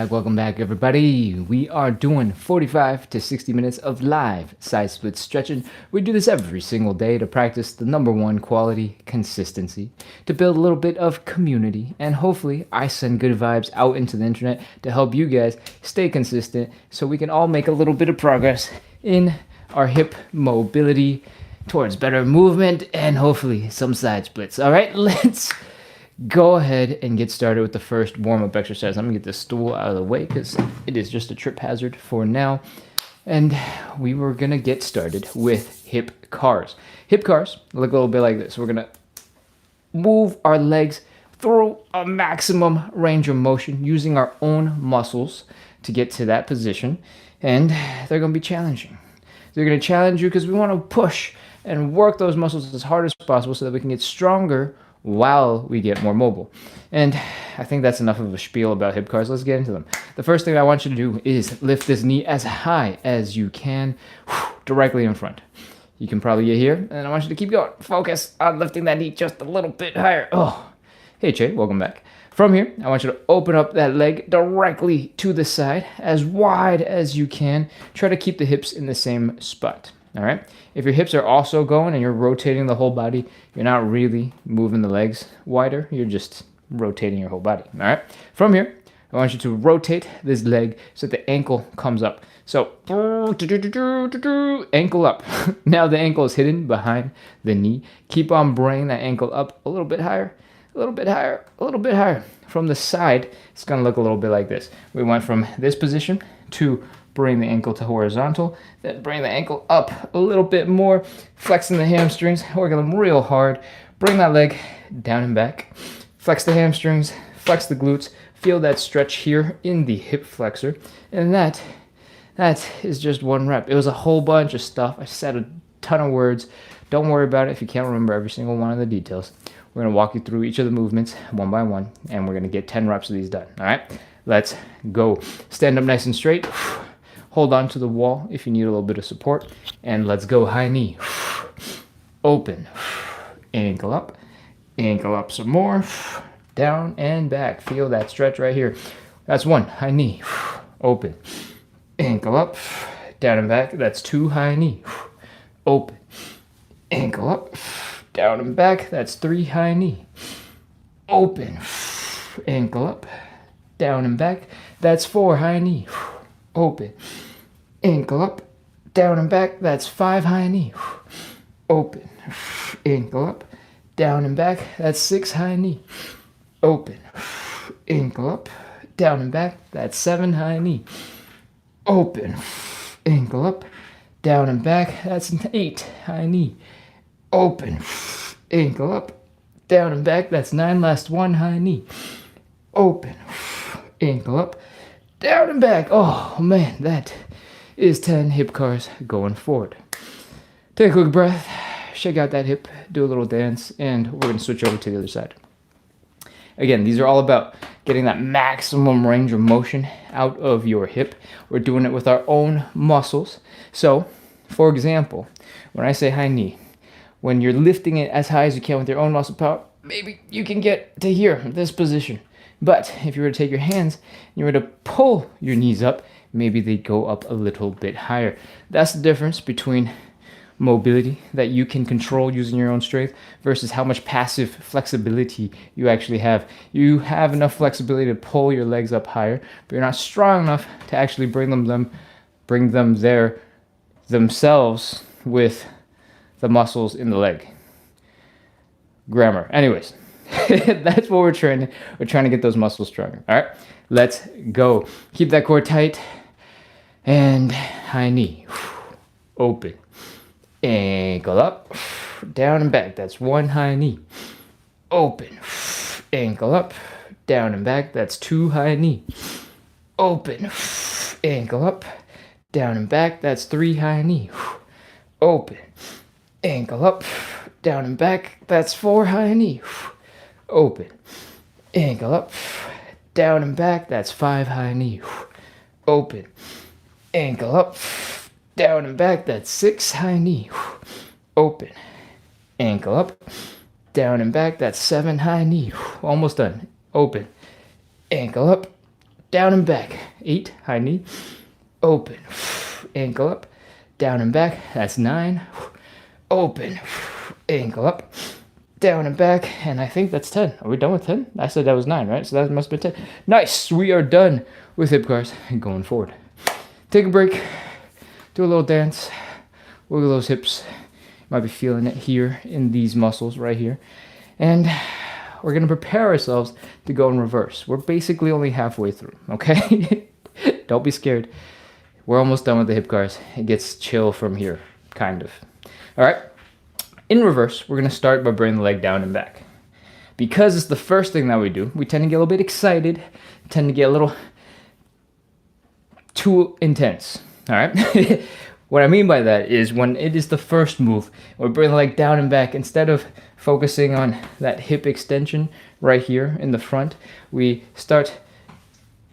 Welcome back, everybody. We are doing 45 to 60 minutes of live side split stretching. We do this every single day to practice the number one quality, consistency, to build a little bit of community, and hopefully I send good vibes out into the internet to help you guys stay consistent so we can all make a little bit of progress in our hip mobility towards better movement and hopefully some side splits. All right, let's go ahead and get started with the first warm-up exercise. I'm gonna get this stool out of the way because it is just a trip hazard for now. And we were gonna get started with hip cars. Hip cars look a little bit like this. We're gonna move our legs through a maximum range of motion using our own muscles to get to that position. And they're gonna be challenging. They're gonna challenge you because we wanna push and work those muscles as hard as possible so that we can get stronger while we get more mobile. And I think that's enough of a spiel about hip cars. Let's get into them. The first thing I want you to do is lift this knee as high as you can, directly in front. You can probably get here, and I want you to keep going. Focus on lifting that knee just a little bit higher. Oh, hey Che, welcome back. From here, I want you to open up that leg directly to the side, as wide as you can. Try to keep the hips in the same spot. All right. If your hips are also going and you're rotating the whole body, you're not really moving the legs wider. You're just rotating your whole body. All right. From here, I want you to rotate this leg so that the ankle comes up. So ankle up. Now the ankle is hidden behind the knee. Keep on bringing that ankle up a little bit higher, a little bit higher, a little bit higher. From the side, it's going to look a little bit like this. We went from this position to bring the ankle to horizontal, then bring the ankle up a little bit more, flexing the hamstrings, working them real hard. Bring that leg down and back, flex the hamstrings, flex the glutes, feel that stretch here in the hip flexor, and that is just one rep. It was a whole bunch of stuff. I said a ton of words. Don't worry about it if you can't remember every single one of the details. We're going to walk you through each of the movements one by one, and we're going to get 10 reps of these done. All right, let's go. Stand up nice and straight. Hold on to the wall if you need a little bit of support. And let's go. High knee. Open. Ankle up some more. Down and back. Feel that stretch right here. That's one. High knee. Open. Ankle up. Down and back. That's two. High knee. Open. Ankle up. Down and back. That's three. High knee. Open. Ankle up. Down and back. That's four. High knee. Open. Ankle up, down and back. That's five. High knee. Open. Ankle up, down and back. That's six. High knee. Open. Ankle up, down and back. That's seven. High knee. Open. Ankle up, down and back. That's eight. High knee. Open. Ankle up, down and back. That's nine. Last one. High knee. Open. Ankle up, down and back. Oh man, that is 10 hip cars going forward. Take a quick breath, shake out that hip, do a little dance, and we're going to switch over to the other side. Again, these are all about getting that maximum range of motion out of your hip. We're doing it with our own muscles. So, for example, when I say high knee, when you're lifting it as high as you can with your own muscle power, maybe you can get to here, this position. But if you were to take your hands and you were to pull your knees up, maybe they'd go up a little bit higher. That's the difference between mobility that you can control using your own strength versus how much passive flexibility you actually have. You have enough flexibility to pull your legs up higher, but you're not strong enough to actually bring them there themselves with the muscles in the leg. Grammar. Anyways. That's what we're trying to get those muscles stronger. All right, let's go. Keep that core tight. And high knee. Open. Ankle up. Down and back. That's one. High knee. Open. Ankle up. Down and back. That's two. High knee. Open. Ankle up. Down and back. That's three. High knee. Open. Ankle up. Down and back. That's four. High knee. Open. Ankle up, down and back. That's five. High knee. Open. Ankle up, down and back. That's six. High knee. Open. Ankle up, down and back. That's seven. High knee. Almost done. Open. Ankle up, down and back. 8, high knee, open, ankle up, down and back. That's 9, open, ankle up, down and back. And I think that's 10. Are we done with 10? I said that was 9, right? So that must have been 10. Nice. We are done with hip cars and going forward. Take a break, do a little dance, wiggle those hips. You might be feeling it here in these muscles right here. And we're going to prepare ourselves to go in reverse. We're basically only halfway through, okay? Don't be scared. We're almost done with the hip cars. It gets chill from here, kind of. All right. In reverse, we're going to start by bringing the leg down and back. Because it's the first thing that we do, we tend to get a little bit excited, tend to get a little too intense, all right? What I mean by that is when it is the first move, we bring the leg down and back. Instead of focusing on that hip extension right here in the front, we start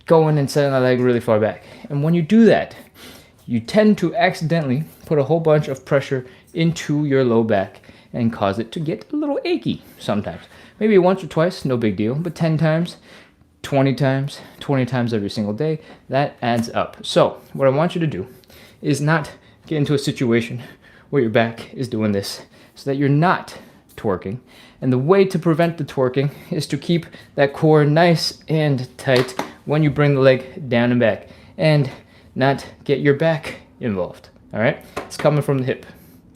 going and setting the leg really far back. And when you do that, you tend to accidentally put a whole bunch of pressure into your low back and cause it to get a little achy sometimes. Maybe once or twice, no big deal, but 10 times, 20 times every single day, that adds up. So what I want you to do is not get into a situation where your back is doing this so that you're not twerking. And the way to prevent the twerking is to keep that core nice and tight when you bring the leg down and back and not get your back involved. All right? It's coming from the hip.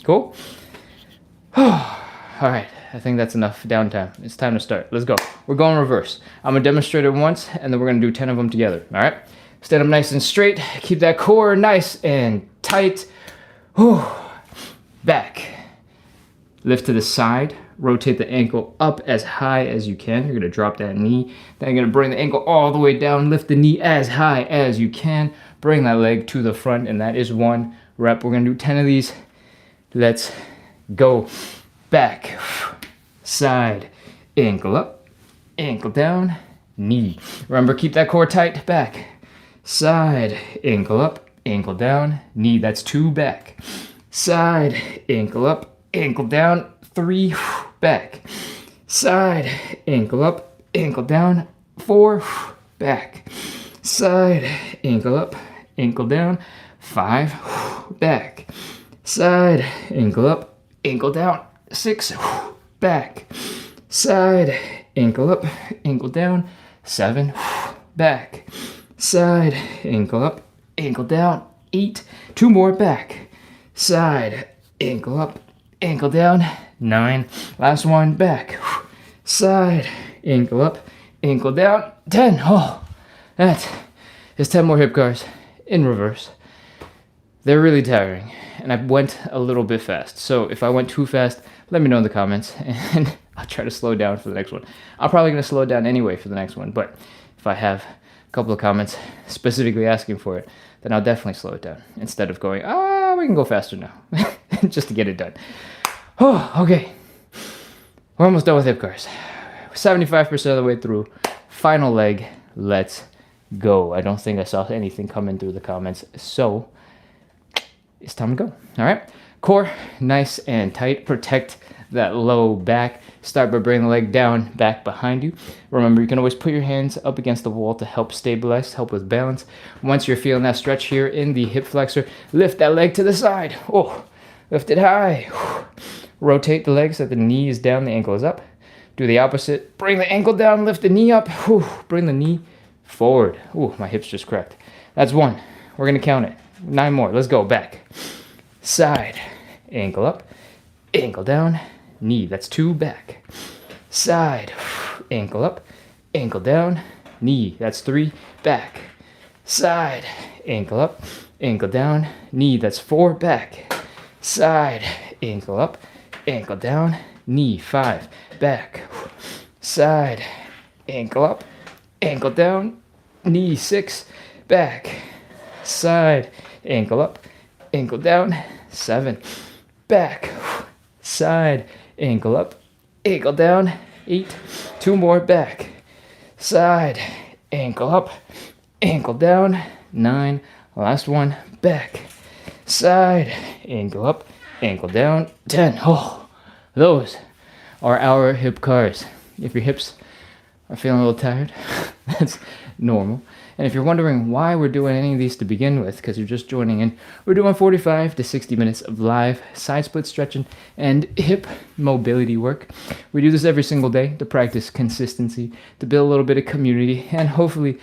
Cool? All right. I think that's enough downtime. It's time to start. Let's go. We're going reverse. I'm going to demonstrate it once, and then we're going to do 10 of them together. All right? Stand up nice and straight. Keep that core nice and tight. Whew. Back. Lift to the side. Rotate the ankle up as high as you can. You're going to drop that knee. Then you're going to bring the ankle all the way down. Lift the knee as high as you can. Bring that leg to the front, and that is 1 rep. We're going to do 10 of these. Let's go. Back. Side. Ankle up. Ankle down. Knee. Remember, keep that core tight. Back. Side. Ankle up. Ankle down. Knee. That's 2. Back. Side. Ankle up. Ankle down. 3. Back. Side. Ankle up. Ankle down. 4. Back. Side. Ankle up. Ankle down. 5. Back. Side. Ankle up. Ankle down. 6. Back. Side. Ankle up. Ankle down. 7. Back. Side. Ankle up. Ankle down. 8. 2 more. Back. Side. Ankle up. Ankle down. 9. Last one. Back. Side. Ankle up. Ankle down. 10. Oh, that is 10 more hip cars in reverse. They're really tiring, and I went a little bit fast. So if I went too fast, let me know in the comments, and I'll try to slow down for the next one. I'm probably going to slow down anyway for the next one, but if I have a couple of comments specifically asking for it, then I'll definitely slow it down instead of going, we can go faster now, just to get it done. Oh, okay. We're almost done with hip cars. 75% of the way through. Final leg. Let's go. I don't think I saw anything coming through the comments, so it's time to go. All right. Core nice and tight. Protect that low back. Start by bringing the leg down, back behind you. Remember, you can always put your hands up against the wall to help stabilize, help with balance. Once you're feeling that stretch here in the hip flexor, lift that leg to the side. Oh, lift it high. Rotate the leg so that the knee is down, the ankle is up. Do the opposite. Bring the ankle down, lift the knee up. Bring the knee forward. Ooh, my hips just cracked. That's 1. We're going to count it. 9 more. Let's go. Back. Side. Ankle up. Ankle down. Knee. That's 2. Back. Side. Ankle up. Ankle down. Knee. That's 3. Back. Side. Ankle up. Ankle down. Knee. That's 4. Back. Side. Ankle up. Ankle down. Knee. 5. Back. Side. Ankle up. Ankle down. Knee. 6. Back. Side. Ankle up. Ankle down. 7. Back. Side. Ankle up. Ankle down. 8. 2 more. Back. Side. Ankle up. Ankle down. 9. Last one. Back. Side. Ankle up. Ankle down. 10. Oh, those are our hip cars. If your hips are feeling a little tired, normal. And if you're wondering why we're doing any of these to begin with, because you're just joining in, we're doing 45 to 60 minutes of live side split stretching and hip mobility work. We do this every single day to practice consistency, to build a little bit of community, and hopefully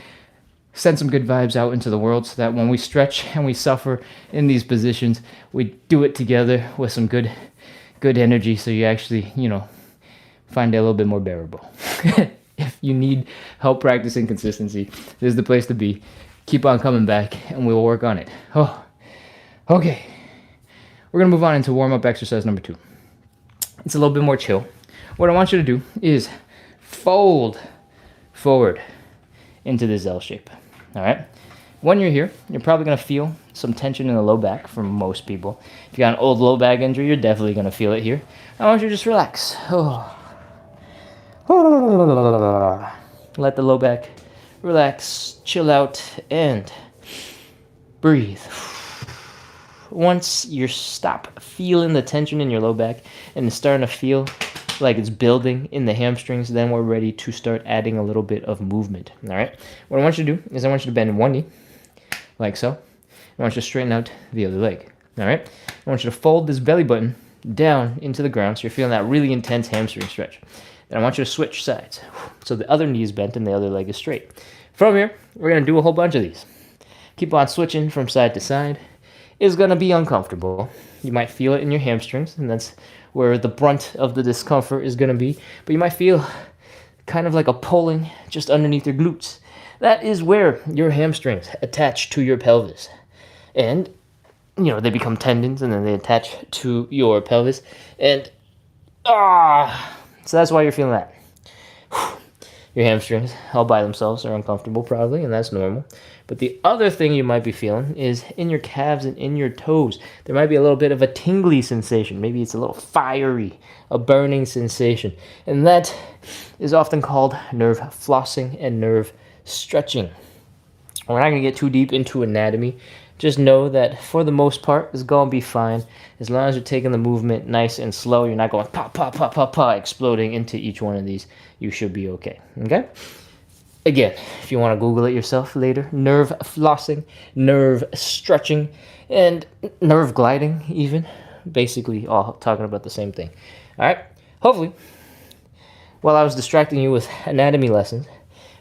send some good vibes out into the world so that when we stretch and we suffer in these positions, we do it together with some good energy, so you actually, find it a little bit more bearable. If you need help practicing consistency, this is the place to be. Keep on coming back, and we will work on it. Oh, okay. We're going to move on into warm-up exercise number 2. It's a little bit more chill. What I want you to do is fold forward into this L shape. All right? When you're here, you're probably going to feel some tension in the low back for most people. If you got an old low back injury, you're definitely going to feel it here. I want you to just relax. Oh. Let the low back relax, chill out, and breathe. Once you stop feeling the tension in your low back and it's starting to feel like it's building in the hamstrings, then we're ready to start adding a little bit of movement. All right? What I want you to do is I want you to bend one knee, like so. I want you to straighten out the other leg. All right? I want you to fold this belly button down into the ground so you're feeling that really intense hamstring stretch. And I want you to switch sides. So the other knee is bent and the other leg is straight. From here, we're going to do a whole bunch of these. Keep on switching from side to side. It's going to be uncomfortable. You might feel it in your hamstrings, and that's where the brunt of the discomfort is going to be. But you might feel kind of like a pulling just underneath your glutes. That is where your hamstrings attach to your pelvis. And, they become tendons, and then they attach to your pelvis. And, so that's why you're feeling that. Your hamstrings all by themselves are uncomfortable probably, and that's normal. But the other thing you might be feeling is in your calves and in your toes. There might be a little bit of a tingly sensation. Maybe it's a little fiery, a burning sensation. And that is often called nerve flossing and nerve stretching. We're not going to get too deep into anatomy. Just know that for the most part, it's going to be fine. As long as you're taking the movement nice and slow, you're not going pop, pop, pop, pop, pop, exploding into each one of these, you should be okay. Okay? Again, if you want to Google it yourself later, nerve flossing, nerve stretching, and nerve gliding even. Basically all talking about the same thing. All right? Hopefully, while I was distracting you with anatomy lessons,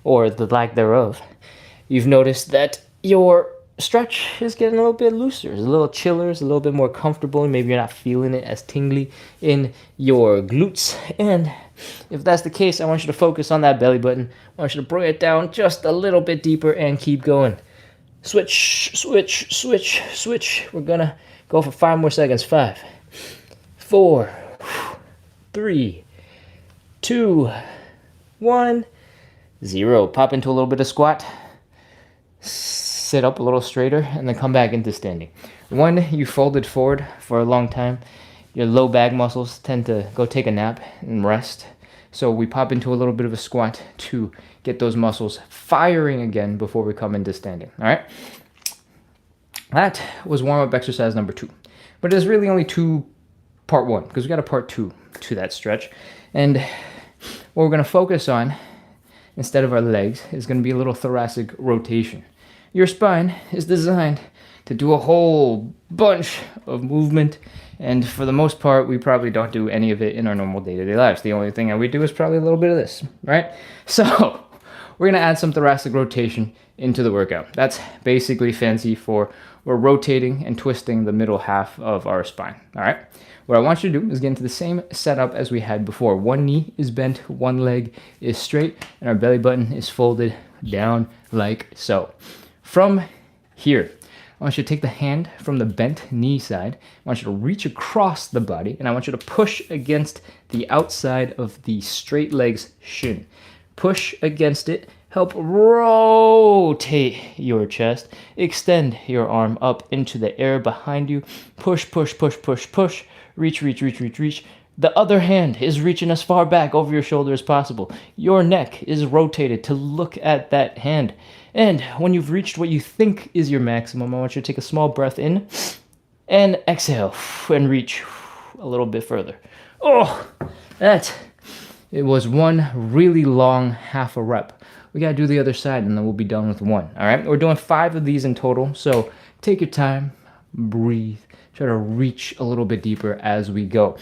or the lack thereof, you've noticed that your stretch is getting a little bit looser. It's a little chiller. It's a little bit more comfortable. Maybe you're not feeling it as tingly in your glutes. And if that's the case, I want you to focus on that belly button. I want you to bring it down just a little bit deeper and keep going. Switch, switch, switch, switch. We're going to go for 5 more seconds. 5, 4, 3, 2, 1, 0. Pop into a little bit of squat. Sit up a little straighter, and then come back into standing. When you folded forward for a long time, your low back muscles tend to go take a nap and rest. So we pop into a little bit of a squat to get those muscles firing again before we come into standing. All right? That was warm-up exercise number 2. But there's really only part 1, because we got a part 2 to that stretch. And what we're going to focus on, instead of our legs, is going to be a little thoracic rotation. Your spine is designed to do a whole bunch of movement, and for the most part, we probably don't do any of it in our normal day-to-day lives. The only thing that we do is probably a little bit of this, right? So we're going to add some thoracic rotation into the workout. That's basically fancy for we're rotating and twisting the middle half of our spine, all right? What I want you to do is get into the same setup as we had before. One knee is bent, one leg is straight, and our belly button is folded down like so. From here, I want you to take the hand from the bent knee side. I want you to reach across the body, and I want you to push against the outside of the straight leg's shin. Push against it. Help rotate your chest. Extend your arm up into the air behind you. Push, push, push, push, push. Reach, reach, reach, reach, reach. The other hand is reaching as far back over your shoulder as possible. Your neck is rotated to look at that hand. And when you've reached what you think is your maximum, I want you to take a small breath in and exhale and reach a little bit further. It was one really long half a rep we got to do the other side, and then we'll be done with one. All right, we're doing 5 of these in total, so take your time, breathe, try to reach a little bit deeper as we go.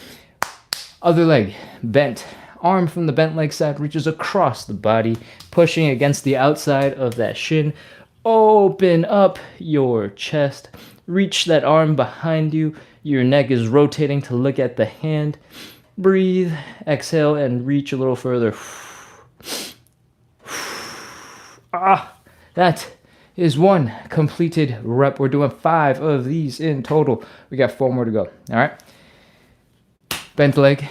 Other leg bent, arm from the bent leg side reaches across the body, pushing against the outside of that shin. Open up your chest, reach that arm behind you. Your neck is rotating to look at the hand. Breathe, exhale, and reach a little further. That is 1 completed rep. We're doing 5 of these in total. We got 4 more to go. All right. Bent leg,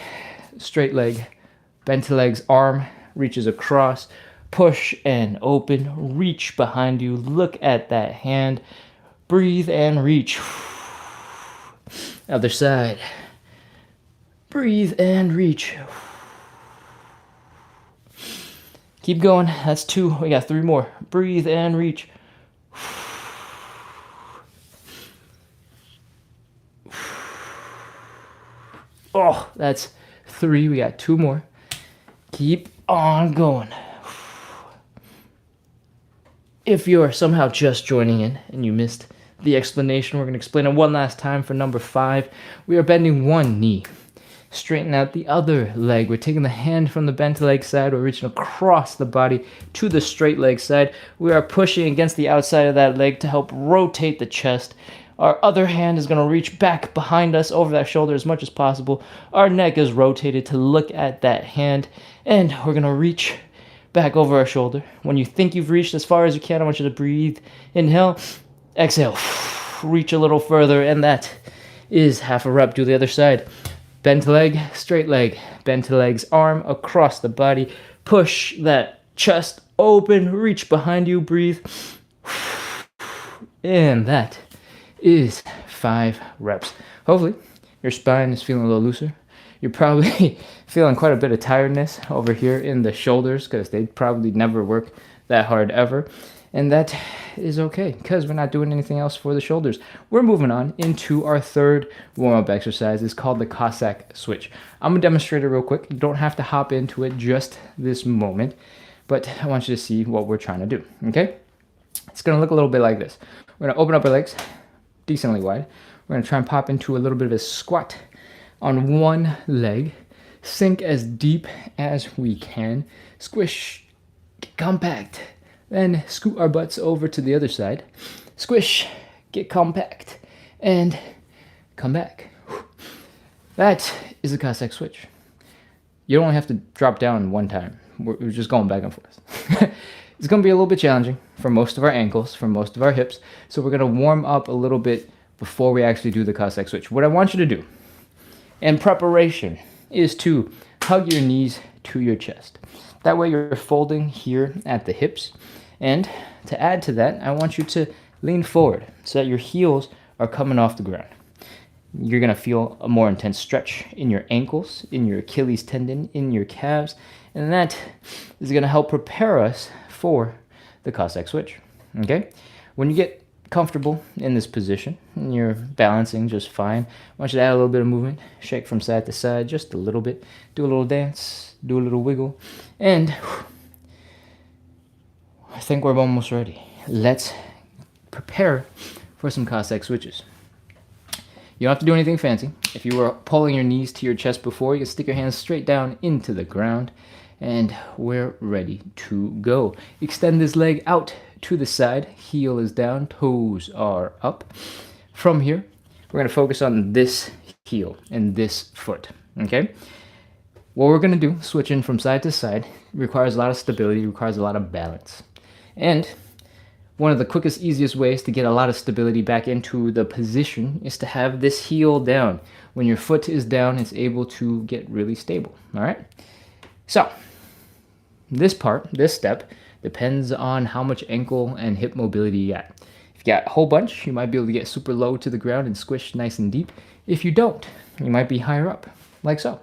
straight leg, bent legs, arm reaches across, push and open, reach behind you, look at that hand, breathe and reach. Other side. Breathe and reach. Keep going. That's 2. We got 3 more. Breathe and reach. Oh, that's 3. We got 2 more. Keep on going. If you're somehow just joining in and you missed the explanation, we're going to explain it one last time for number 5. We are bending one knee. Straighten out the other leg. We're taking the hand from the bent leg side. We're reaching across the body to the straight leg side. We are pushing against the outside of that leg to help rotate the chest. Our other hand is going to reach back behind us over that shoulder as much as possible. Our neck is rotated to look at that hand. And we're going to reach back over our shoulder. When you think you've reached as far as you can, I want you to breathe. Inhale, exhale, reach a little further, and that is half a rep. Do the other side. Bent leg, straight leg, bent legs, arm across the body. Push that chest open, reach behind you, breathe. And that is 5 reps. Hopefully, your spine is feeling a little looser. You're probably feeling quite a bit of tiredness over here in the shoulders because they probably never work that hard ever. And that is okay because we're not doing anything else for the shoulders. We're moving on into our 3rd warm-up exercise. It's called the Cossack switch. I'm going to demonstrate it real quick. You don't have to hop into it just this moment, but I want you to see what we're trying to do, okay? It's going to look a little bit like this. We're going to open up our legs decently wide. We're going to try and pop into a little bit of a squat on one leg. Sink as deep as we can. Squish, get compact. Then scoot our butts over to the other side. Squish, get compact, and come back. That is the Cossack switch. You don't have to drop down one time. We're just going back and forth. It's going to be a little bit challenging for most of our ankles, for most of our hips. So we're going to warm up a little bit before we actually do the Cossack switch. What I want you to do in preparation is to hug your knees to your chest. That way you're folding here at the hips. And to add to that, I want you to lean forward so that your heels are coming off the ground. You're going to feel a more intense stretch in your ankles, in your Achilles tendon, in your calves, and that is going to help prepare us for the Cossack switch. Okay? When you get comfortable in this position and you're balancing just fine, I want you to add a little bit of movement, shake from side to side just a little bit, do a little dance, do a little wiggle, and I think we're almost ready. Let's prepare for some Cossack switches. You don't have to do anything fancy. If you were pulling your knees to your chest before, you can stick your hands straight down into the ground, and we're ready to go. Extend this leg out to the side. Heel is down, toes are up. From here, we're going to focus on this heel and this foot, okay? What we're going to do, switching from side to side, requires a lot of stability, requires a lot of balance. And one of the quickest, easiest ways to get a lot of stability back into the position is to have this heel down. When your foot is down, it's able to get really stable, all right? So, this step, depends on how much ankle and hip mobility you got. If you got a whole bunch, you might be able to get super low to the ground and squish nice and deep. If you don't, you might be higher up, like so.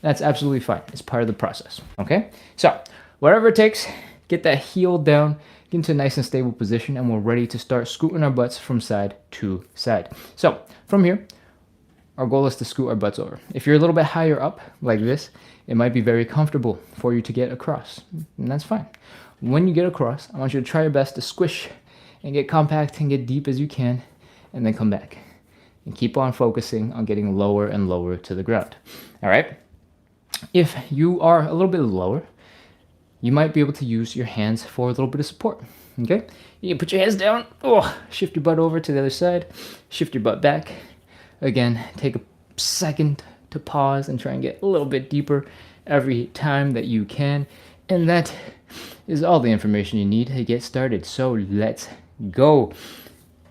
That's absolutely fine. It's part of the process, okay? So, whatever it takes, get that heel down, get into a nice and stable position, and we're ready to start scooting our butts from side to side. So, from here, our goal is to scoot our butts over. If you're a little bit higher up, like this, it might be very comfortable for you to get across, and that's fine. When you get across, I want you to try your best to squish and get compact and get deep as you can, and then come back. And keep on focusing on getting lower and lower to the ground. All right? If you are a little bit lower, you might be able to use your hands for a little bit of support. Okay? You can put your hands down, shift your butt over to the other side, shift your butt back. Again, take a second to pause and try and get a little bit deeper every time that you can. And that is all the information you need to get started. So let's go.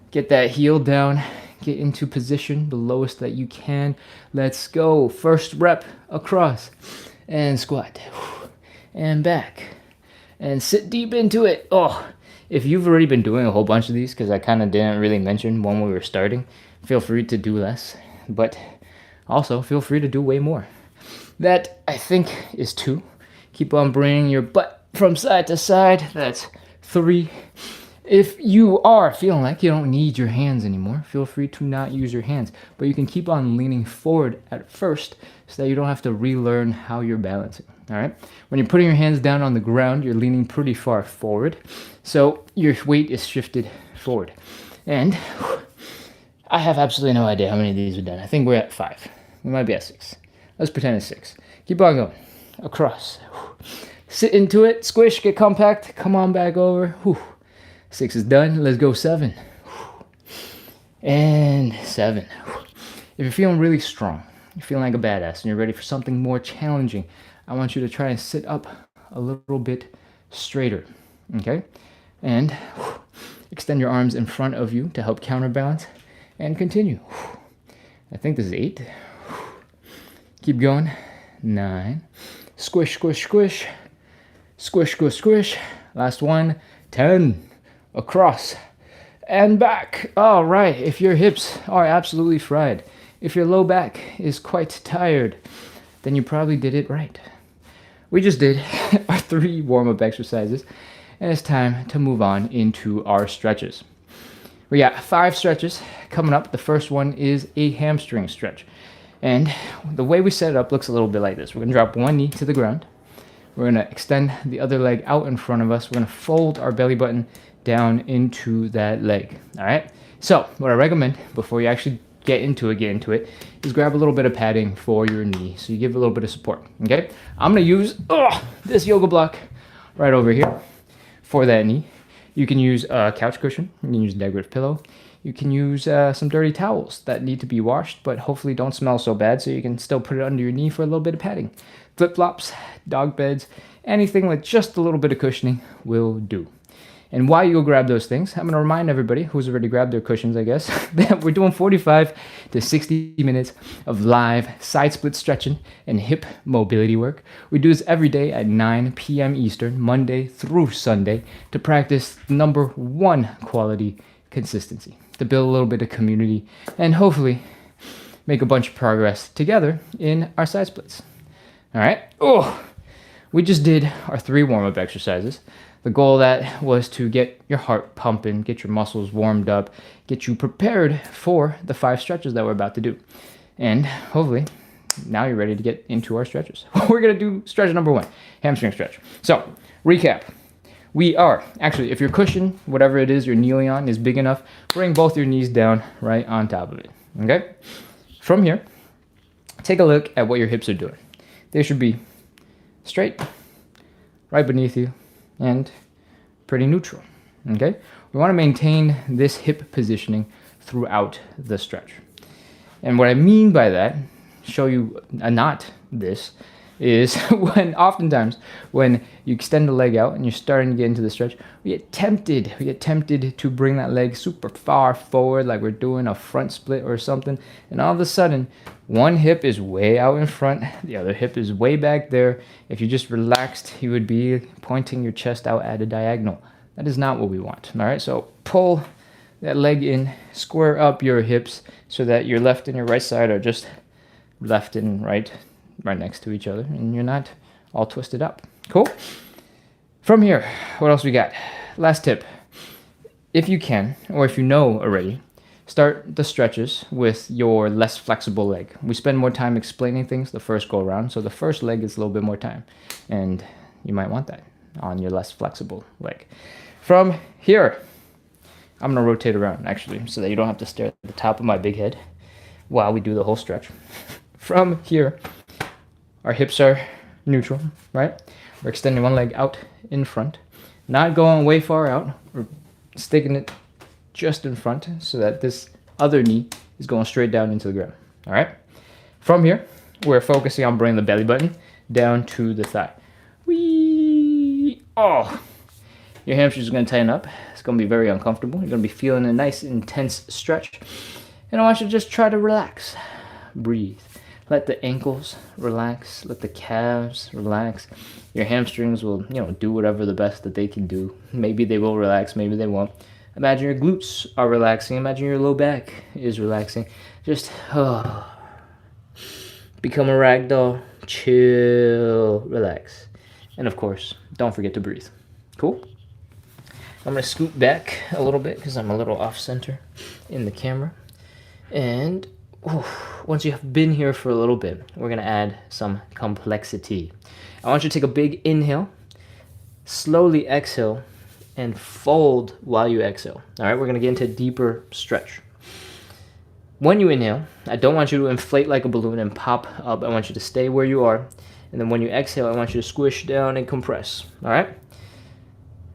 Get that heel down, get into position, the lowest that you can. Let's go. First rep, across, and squat, and back, and sit deep into it. If you've already been doing a whole bunch of these, because I kind of didn't really mention when we were starting, feel free to do less, but also feel free to do way more. That, I think, is 2. Keep on bringing your butt from side to side. That's 3. If you are feeling like you don't need your hands anymore, feel free to not use your hands, but you can keep on leaning forward at first so that you don't have to relearn how you're balancing. All right? When you're putting your hands down on the ground, you're leaning pretty far forward, so your weight is shifted forward. And I have absolutely no idea how many of these we've done. I think we're at 5. We might be at 6. Let's pretend it's 6. Keep on going. Across. Sit into it. Squish. Get compact. Come on back over. 6 is done. Let's go 7. And 7. If you're feeling really strong, you're feeling like a badass, and you're ready for something more challenging, I want you to try and sit up a little bit straighter. Okay? And extend your arms in front of you to help counterbalance. And continue. I think this is 8. Keep going. 9. Squish, squish, squish. Squish, squish, squish. Last one. 10. Across. And back. All right. If your hips are absolutely fried, if your low back is quite tired, then you probably did it right. We just did our 3 warm-up exercises, and it's time to move on into our stretches. We got 5 stretches coming up. The first one is a hamstring stretch. And the way we set it up looks a little bit like this. We're going to drop one knee to the ground. We're going to extend the other leg out in front of us. We're going to fold our belly button down into that leg. All right? So what I recommend before you actually get into it, is grab a little bit of padding for your knee so you give it a little bit of support. Okay? I'm going to use this yoga block right over here for that knee. You can use a couch cushion. You can use a decorative pillow. You can use some dirty towels that need to be washed, but hopefully don't smell so bad, so you can still put it under your knee for a little bit of padding. Flip-flops, dog beds, anything with just a little bit of cushioning will do. And while you go grab those things, I'm going to remind everybody who's already grabbed their cushions, I guess, that we're doing 45 to 60 minutes of live side split stretching and hip mobility work. We do this every day at 9 p.m. Eastern, Monday through Sunday, to practice number 1 quality consistency, to build a little bit of community, and hopefully make a bunch of progress together in our side splits. All right? We just did our 3 warm-up exercises. The goal of that was to get your heart pumping, get your muscles warmed up, get you prepared for the 5 stretches that we're about to do. And hopefully, now you're ready to get into our stretches. We're going to do stretch number 1, hamstring stretch. So, recap. We are, actually, if your cushion, whatever it is you're kneeling on, is big enough, bring both your knees down right on top of it. Okay? From here, take a look at what your hips are doing. They should be straight, right beneath you, and pretty neutral. Okay? We want to maintain this hip positioning throughout the stretch. And what I mean by that, show you not this, is oftentimes when you extend the leg out and you're starting to get into the stretch, we get tempted to bring that leg super far forward, like we're doing a front split or something, and all of a sudden one hip is way out in front, the other hip is way back there. If you just relaxed, you would be pointing your chest out at a diagonal. That is not what we want. All right, so pull that leg in, square up your hips so that your left and your right side are just left and right next to each other, and you're not all twisted up. Cool? From here, what else we got? Last tip. If you can, or if you know already, start the stretches with your less flexible leg. We spend more time explaining things the first go around, so the first leg is a little bit more time, and you might want that. on your less flexible leg. From here, I'm gonna rotate around actually so that you don't have to stare at the top of my big head while we do the whole stretch. From here, our hips are neutral, right? We're extending one leg out in front, not going way far out. We're sticking it just in front so that this other knee is going straight down into the ground, all right? From here, we're focusing on bringing the belly button down to the thigh. Whee! Oh, your hamstrings are going to tighten up. It's going to be very uncomfortable. You're going to be feeling a nice, intense stretch. And I want you to just try to relax. Breathe. Let the ankles relax. Let the calves relax. Your hamstrings will, do whatever the best that they can do. Maybe they will relax. Maybe they won't. Imagine your glutes are relaxing. Imagine your low back is relaxing. Just, become a rag doll. Chill. Relax. And of course, don't forget to breathe. Cool? I'm going to scoot back a little bit because I'm a little off center in the camera. And once you have been here for a little bit, we're going to add some complexity. I want you to take a big inhale, slowly exhale, and fold while you exhale. All right, we're going to get into a deeper stretch. When you inhale, I don't want you to inflate like a balloon and pop up. I want you to stay where you are. And then when you exhale, I want you to squish down and compress. All right?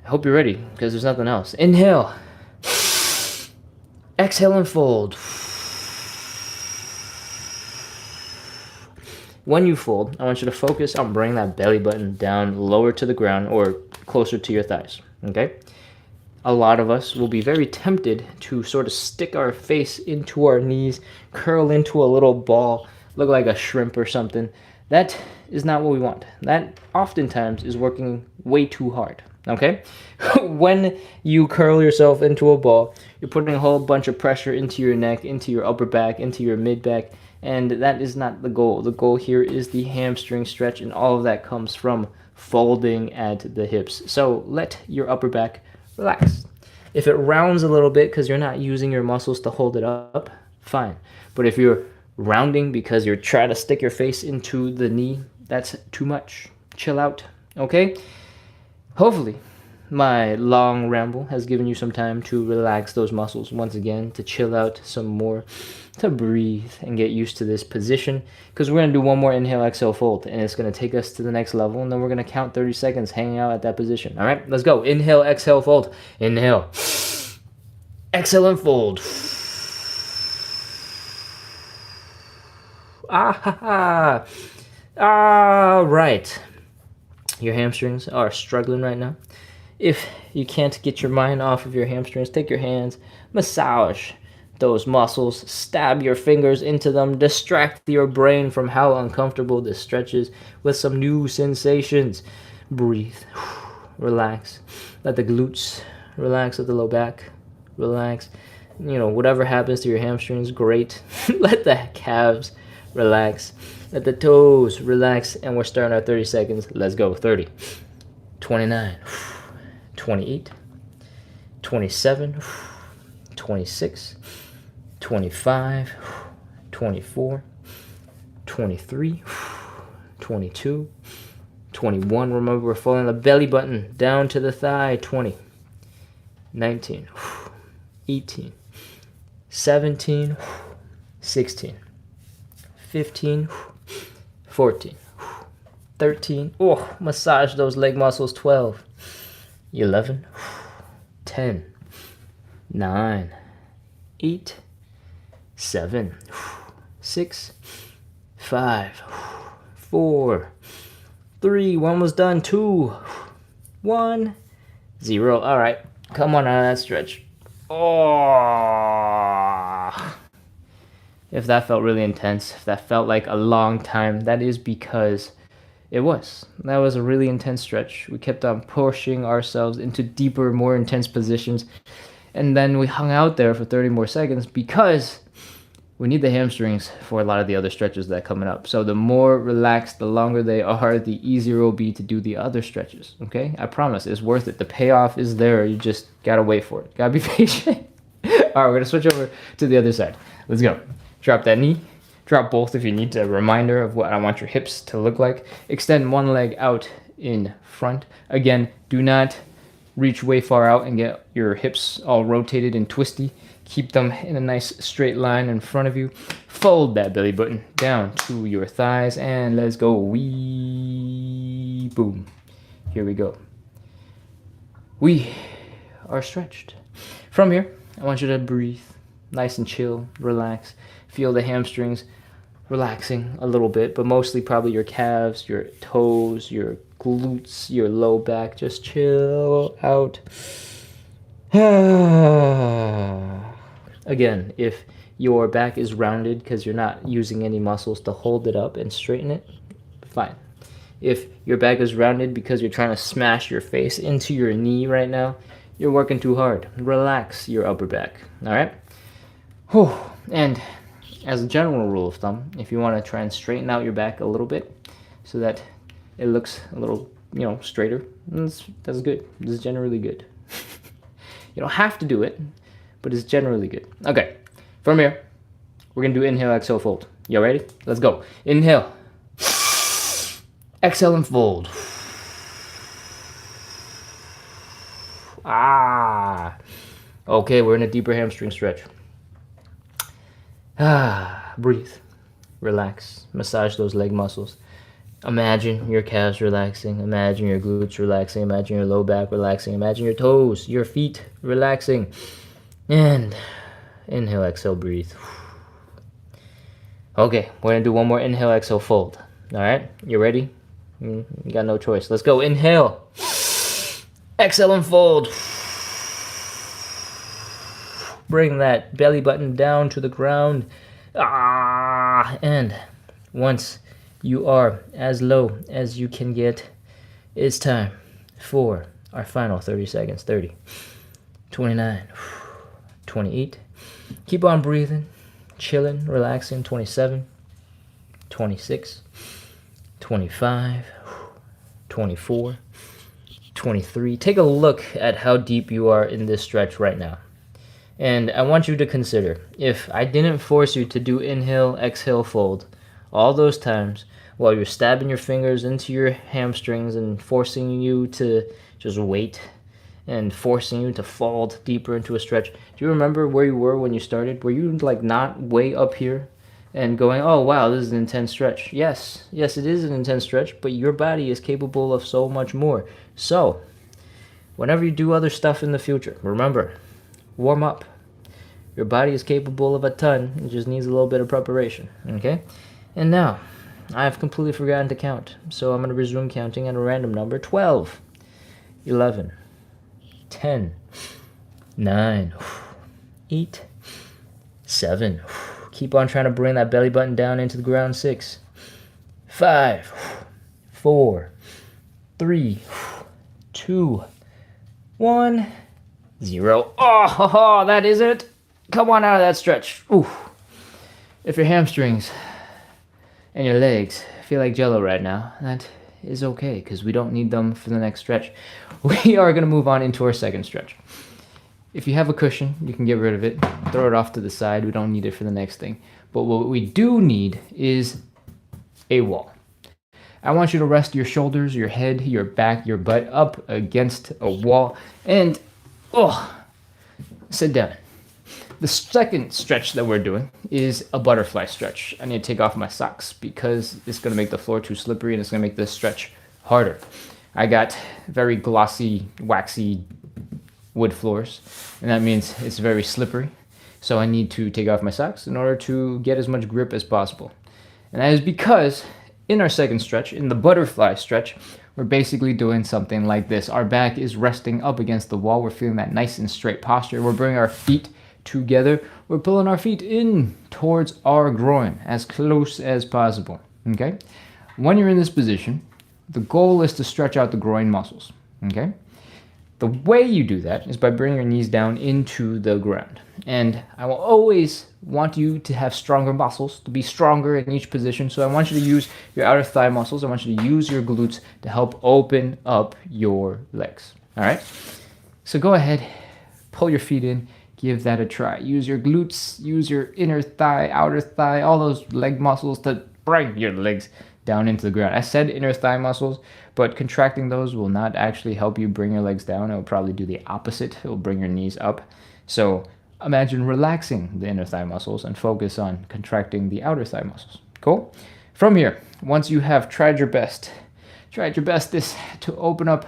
I hope you're ready because there's nothing else. Inhale. Exhale and fold. When you fold, I want you to focus on bringing that belly button down lower to the ground or closer to your thighs. Okay? A lot of us will be very tempted to sort of stick our face into our knees, curl into a little ball, look like a shrimp or something. That is not what we want. That oftentimes is working way too hard, okay? When you curl yourself into a ball, you're putting a whole bunch of pressure into your neck, into your upper back, into your mid back, and that is not the goal. The goal here is the hamstring stretch, and all of that comes from folding at the hips. So let your upper back relax. If it rounds a little bit because you're not using your muscles to hold it up, fine. But if you're rounding because you're trying to stick your face into the knee, that's too much. Chill out, okay? Hopefully, my long ramble has given you some time to relax those muscles once again, to chill out some more, to breathe and get used to this position, because we're going to do one more inhale, exhale, fold, and it's going to take us to the next level, and then we're going to count 30 seconds hanging out at that position. All right, let's go. Inhale, exhale, fold. Inhale. Exhale and fold. All right. Your hamstrings are struggling right now. If you can't get your mind off of your hamstrings, take your hands, massage those muscles, stab your fingers into them, distract your brain from how uncomfortable this stretch is with some new sensations. Breathe. Relax. Let the glutes relax, let the low back relax. Whatever happens to your hamstrings, great. Let the calves relax. Let the toes relax. And we're starting our 30 seconds. Let's go. 30, 29, 28, 27, 26, 25, 24, 23, 22, 21. Remember, we're folding the belly button down to the thigh. 20, 19, 18, 17, 16, 15, 14, 13. Oh, massage those leg muscles. 12, 11, 10, 9, 8, 7, 6, 5, 4, 3. One was done. 2, 1, 0. All right, come on out of that stretch. Oh, if that felt really intense, if that felt like a long time, that is because it was. That was a really intense stretch. We kept on pushing ourselves into deeper, more intense positions. And then we hung out there for 30 more seconds because we need the hamstrings for a lot of the other stretches that are coming up. So the more relaxed, the longer they are, the easier it will be to do the other stretches, okay? I promise, it's worth it. The payoff is there. You just gotta wait for it. Gotta be patient. All right, we're gonna switch over to the other side. Let's go. Drop that knee. Drop both if you need a reminder of what I want your hips to look like. Extend one leg out in front. Again, do not reach way far out and get your hips all rotated and twisty. Keep them in a nice straight line in front of you. Fold that belly button down to your thighs and let's go. Wee, boom. Here we go. We are stretched. From here, I want you to breathe, nice and chill, relax. Feel the hamstrings relaxing a little bit, but mostly probably your calves, your toes, your glutes, your low back. Just chill out. Again, if your back is rounded because you're not using any muscles to hold it up and straighten it, fine. If your back is rounded because you're trying to smash your face into your knee right now, you're working too hard. Relax your upper back, all right? Whew. And as a general rule of thumb, if you want to try and straighten out your back a little bit so that it looks a little, straighter, that's good. This is generally good. You don't have to do it, but it's generally good. Okay, from here, we're going to do inhale, exhale, fold. You ready? Let's go. Inhale. Exhale and fold. Okay, we're in a deeper hamstring stretch. Breathe. Relax. Massage those leg muscles. Imagine your calves relaxing. Imagine your glutes relaxing. Imagine your low back relaxing. Imagine your toes, your feet relaxing. And inhale, exhale, breathe. Okay, we're going to do one more inhale, exhale, fold. All right, you ready? You got no choice. Let's go. Inhale. Exhale and fold. Bring that belly button down to the ground. And once you are as low as you can get, it's time for our final 30 seconds. 30, 29, 28. Keep on breathing, chilling, relaxing. 27, 26, 25, 24, 23. Take a look at how deep you are in this stretch right now. And I want you to consider, if I didn't force you to do inhale, exhale, fold all those times while you're stabbing your fingers into your hamstrings and forcing you to just wait and forcing you to fold deeper into a stretch. Do you remember where you were when you started? Were you like not way up here and going, oh wow, this is an intense stretch? Yes, it is an intense stretch, but your body is capable of so much more. So, whenever you do other stuff in the future, remember, warm up. Your body is capable of a ton. It just needs a little bit of preparation, okay? And now, I've completely forgotten to count, so I'm going to resume counting at a random number. 12, 11, 10, 9, 8, 7. Keep on trying to bring that belly button down into the ground. 6, 5, 4, 3, 2, 1, 0. Oh, that is it. Come on out of that stretch. Ooh. If your hamstrings and your legs feel like jello right now, that is okay, because we don't need them for the next stretch. We are going to move on into our second stretch. If you have a cushion, you can get rid of it. Throw it off to the side. We don't need it for the next thing. But what we do need is a wall. I want you to rest your shoulders, your head, your back, your butt up against a wall and sit down. The second stretch that we're doing is a butterfly stretch. I need to take off my socks because it's going to make the floor too slippery and it's going to make this stretch harder. I got very glossy, waxy wood floors, and that means it's very slippery. So I need to take off my socks in order to get as much grip as possible. And that is because in our second stretch, in the butterfly stretch, we're basically doing something like this. Our back is resting up against the wall. We're feeling that nice and straight posture. We're bringing our feet together. We're pulling our feet in towards our groin as close as possible, okay? When you're in this position, the goal is to stretch out the groin muscles, okay? The way you do that is by bringing your knees down into the ground. And I will always want you to have stronger muscles, to be stronger in each position. So I want you to use your outer thigh muscles. I want you to use your glutes to help open up your legs, all right? So go ahead, pull your feet in, give that a try. Use your glutes, use your inner thigh, outer thigh, all those leg muscles to bring your legs down into the ground. I said inner thigh muscles, but contracting those will not actually help you bring your legs down. It will probably do the opposite. It will bring your knees up. So imagine relaxing the inner thigh muscles and focus on contracting the outer thigh muscles. Cool? From here, once you have tried your best this to open up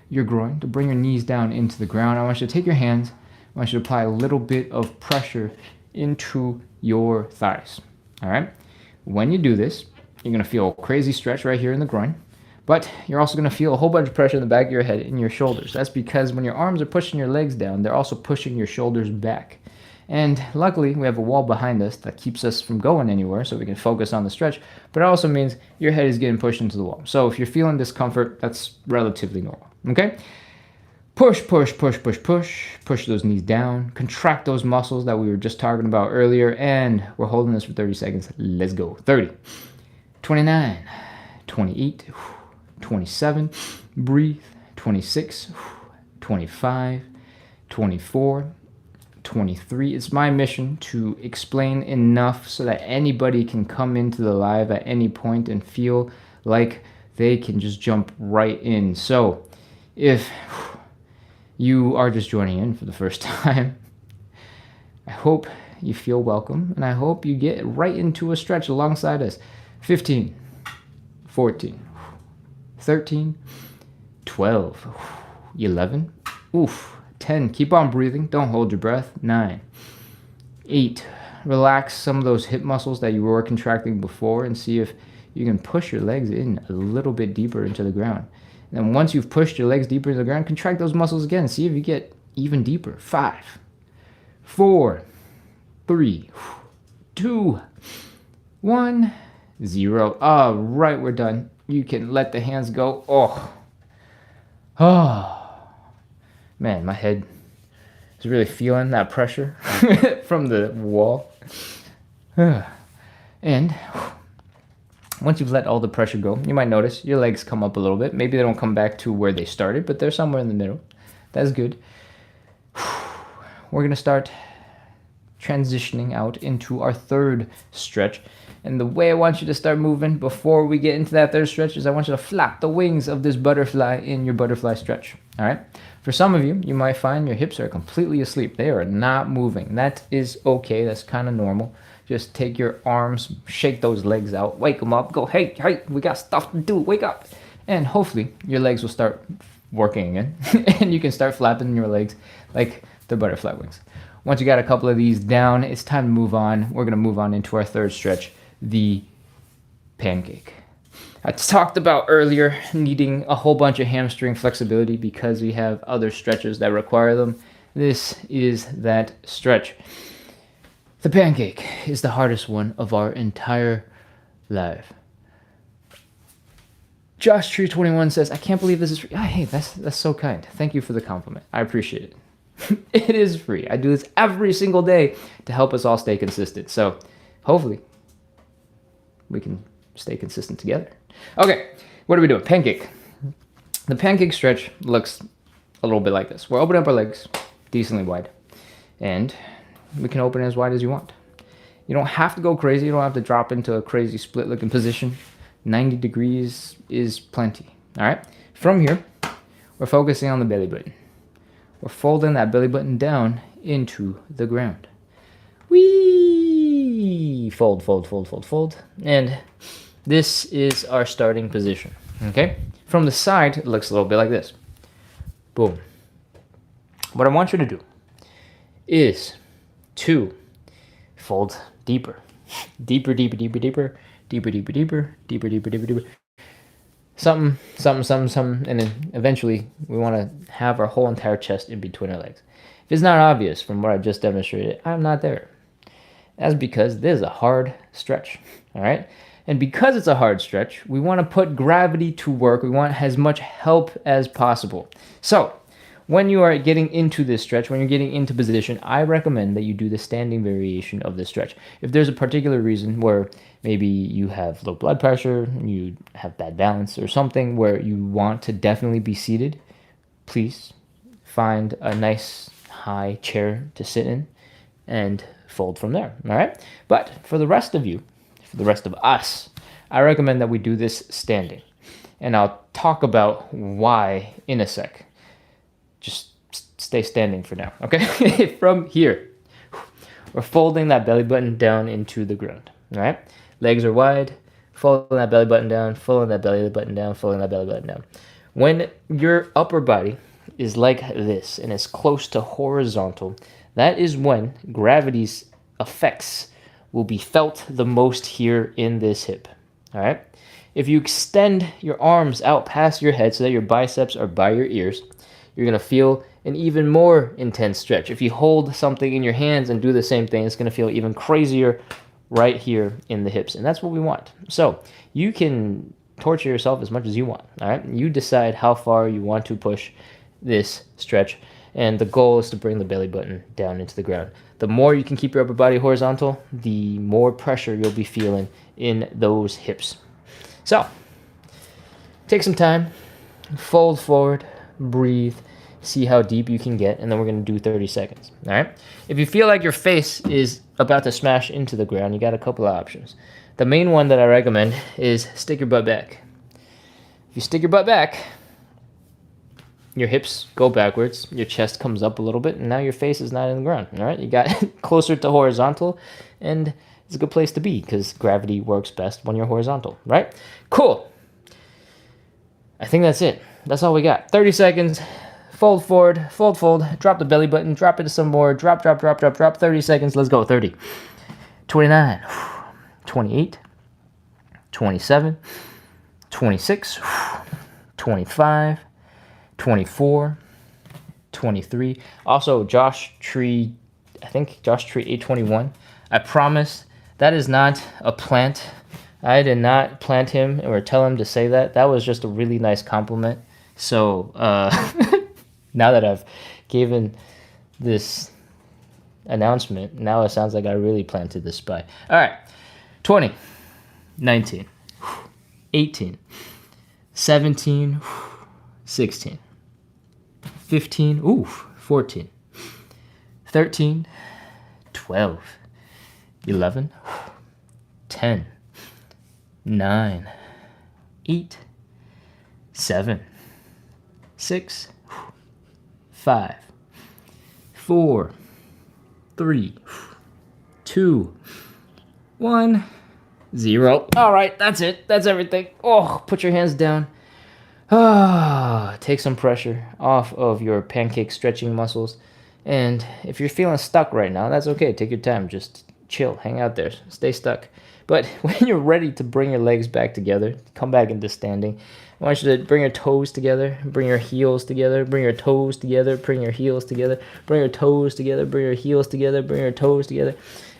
your groin, to bring your knees down into the ground, I want you to take your hands, I want you to apply a little bit of pressure into your thighs. All right? When you do this, you're going to feel a crazy stretch right here in the groin, but you're also going to feel a whole bunch of pressure in the back of your head and your shoulders. That's because when your arms are pushing your legs down, they're also pushing your shoulders back. And luckily, we have a wall behind us that keeps us from going anywhere so we can focus on the stretch, but it also means your head is getting pushed into the wall. So if you're feeling discomfort, that's relatively normal, okay? Push, push, push, push, push. Push those knees down. Contract those muscles that we were just talking about earlier, and we're holding this for 30 seconds. Let's go. 30, 29, 28, 27, breathe, 26, 25, 24, 23. It's my mission to explain enough so that anybody can come into the live at any point and feel like they can just jump right in. So if you are just joining in for the first time, I hope you feel welcome, and I hope you get right into a stretch alongside us. 15, 14, 13, 12, 11, 10. Keep on breathing. Don't hold your breath. 9, 8. Relax some of those hip muscles that you were contracting before and see if you can push your legs in a little bit deeper into the ground. And then once you've pushed your legs deeper into the ground, contract those muscles again. See if you get even deeper. 5, 4, 3, 2, 1, 0. All right, we're done. You can let the hands go. Oh. Man, my head is really feeling that pressure from the wall. And once you've let all the pressure go, you might notice your legs come up a little bit. Maybe they don't come back to where they started, but they're somewhere in the middle. That's good. We're going to start transitioning out into our third stretch. And the way I want you to start moving before we get into that third stretch is I want you to flap the wings of this butterfly in your butterfly stretch. All right? For some of you, you might find your hips are completely asleep. They are not moving. That is okay. That's kind of normal. Just take your arms, shake those legs out, wake them up, go, hey, we got stuff to do, wake up. And hopefully your legs will start working again and you can start flapping your legs like the butterfly wings. Once you got a couple of these down, it's time to move on. We're going to move on into our third stretch, the pancake. I talked about earlier needing a whole bunch of hamstring flexibility because we have other stretches that require them. This is that stretch. The pancake is the hardest one of our entire life. Josh Tree 21 says, I can't believe this is free. Hey, that's so kind. Thank you for the compliment. I appreciate it. It is free. I do this every single day to help us all stay consistent. So hopefully we can stay consistent together. Okay, what are we doing? Pancake. The pancake stretch looks a little bit like this. We're opening up our legs decently wide, and we can open it as wide as you want. You don't have to go crazy. You don't have to drop into a crazy split-looking position. 90 degrees is plenty. All right? From here, we're focusing on the belly button. We're folding that belly button down into the ground. Whee! Fold, fold, fold, fold, fold. And this is our starting position. Okay? From the side, it looks a little bit like this. Boom. What I want you to do is to fold deeper. Deeper, deeper, deeper, deeper, deeper, deeper, deeper, deeper, deeper, deeper, deeper. Something, and then eventually we want to have our whole entire chest in between our legs. If it's not obvious from what I've just demonstrated, I'm not there. That's because this is a hard stretch, all right? And because it's a hard stretch, we want to put gravity to work. We want as much help as possible. So when you are getting into this stretch, when you're getting into position, I recommend that you do the standing variation of this stretch. If there's a particular reason where maybe you have low blood pressure, you have bad balance, or something where you want to definitely be seated, please find a nice high chair to sit in and fold from there, all right? But for the rest of you, for the rest of us, I recommend that we do this standing. And I'll talk about why in a sec. Just stay standing for now, okay? From here, we're folding that belly button down into the ground, all right? Legs are wide, folding that belly button down, folding that belly button down, folding that belly button down. When your upper body is like this and it's close to horizontal, that is when gravity's effects will be felt the most here in this hip, all right? If you extend your arms out past your head so that your biceps are by your ears, you're going to feel an even more intense stretch. If you hold something in your hands and do the same thing, it's going to feel even crazier right here in the hips. And that's what we want. So you can torture yourself as much as you want. All right. You decide how far you want to push this stretch. And the goal is to bring the belly button down into the ground. The more you can keep your upper body horizontal, the more pressure you'll be feeling in those hips. So take some time, fold forward, breathe, see how deep you can get, and then we're going to do 30 seconds. All right. If you feel like your face is about to smash into the ground, you got a couple of options. The main one that I recommend is stick your butt back. If you stick your butt back, your hips go backwards, your chest comes up a little bit, and now your face is not in the ground. All right. You got closer to horizontal, and it's a good place to be because gravity works best when you're horizontal, right? Cool. I think that's it. That's all we got. 30 seconds. Fold forward, fold, drop the belly button, drop it some more, drop, 30 seconds, let's go, 30, 29, 28, 27, 26, 25, 24, 23. Also, Josh Tree 821, I promise that is not a plant. I did not plant him or tell him to say that. That was just a really nice compliment. So, now that I've given this announcement, now it sounds like I really planted this spy. All right, 20, 19, 18, 17, 16, 15, 14, 13, 12, 11, 10, 9, 8, 7, 6, 5, 4, 3, 2, 1, 0. All right, that's it. That's everything. Oh, put your hands down. Take some pressure off of your pancake stretching muscles. And if you're feeling stuck right now, that's okay. Take your time. Just chill. Hang out there. Stay stuck. But when you're ready to bring your legs back together, come back into standing, I want you to bring your toes together, bring your heels together, bring your toes together, bring your heels together, bring your toes together, bring your heels together, bring your toes together,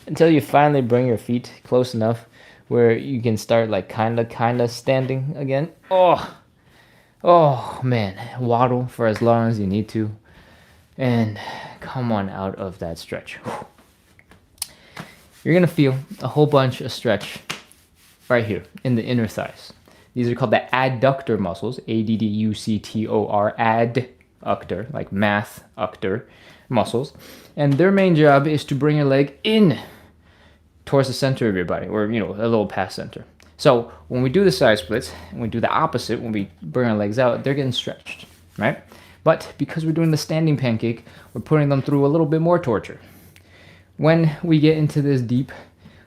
until you finally bring your feet close enough where you can start like kind of standing again. Oh man, waddle for as long as you need to, and come on out of that stretch. You're going to feel a whole bunch of stretch right here in the inner thighs. These are called the adductor muscles, adductor, adductor, like math ductor muscles. And their main job is to bring your leg in towards the center of your body, or, a little past center. So when we do the side splits, and we do the opposite, when we bring our legs out, they're getting stretched, right? But because we're doing the standing pancake, we're putting them through a little bit more torture. When we get into this deep,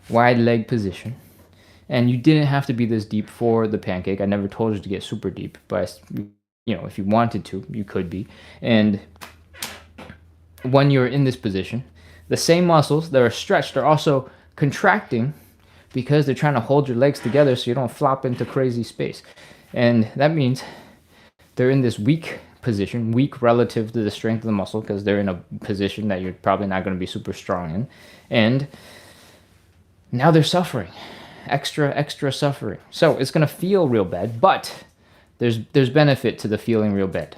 wide leg position, and you didn't have to be this deep for the pancake. I never told you to get super deep, but if you wanted to, you could be. And when you're in this position, the same muscles that are stretched are also contracting because they're trying to hold your legs together so you don't flop into crazy space. And that means they're in this weak position, weak relative to the strength of the muscle, because they're in a position that you're probably not going to be super strong in. And now they're suffering. Extra suffering. So it's going to feel real bad, but there's benefit to the feeling real bad.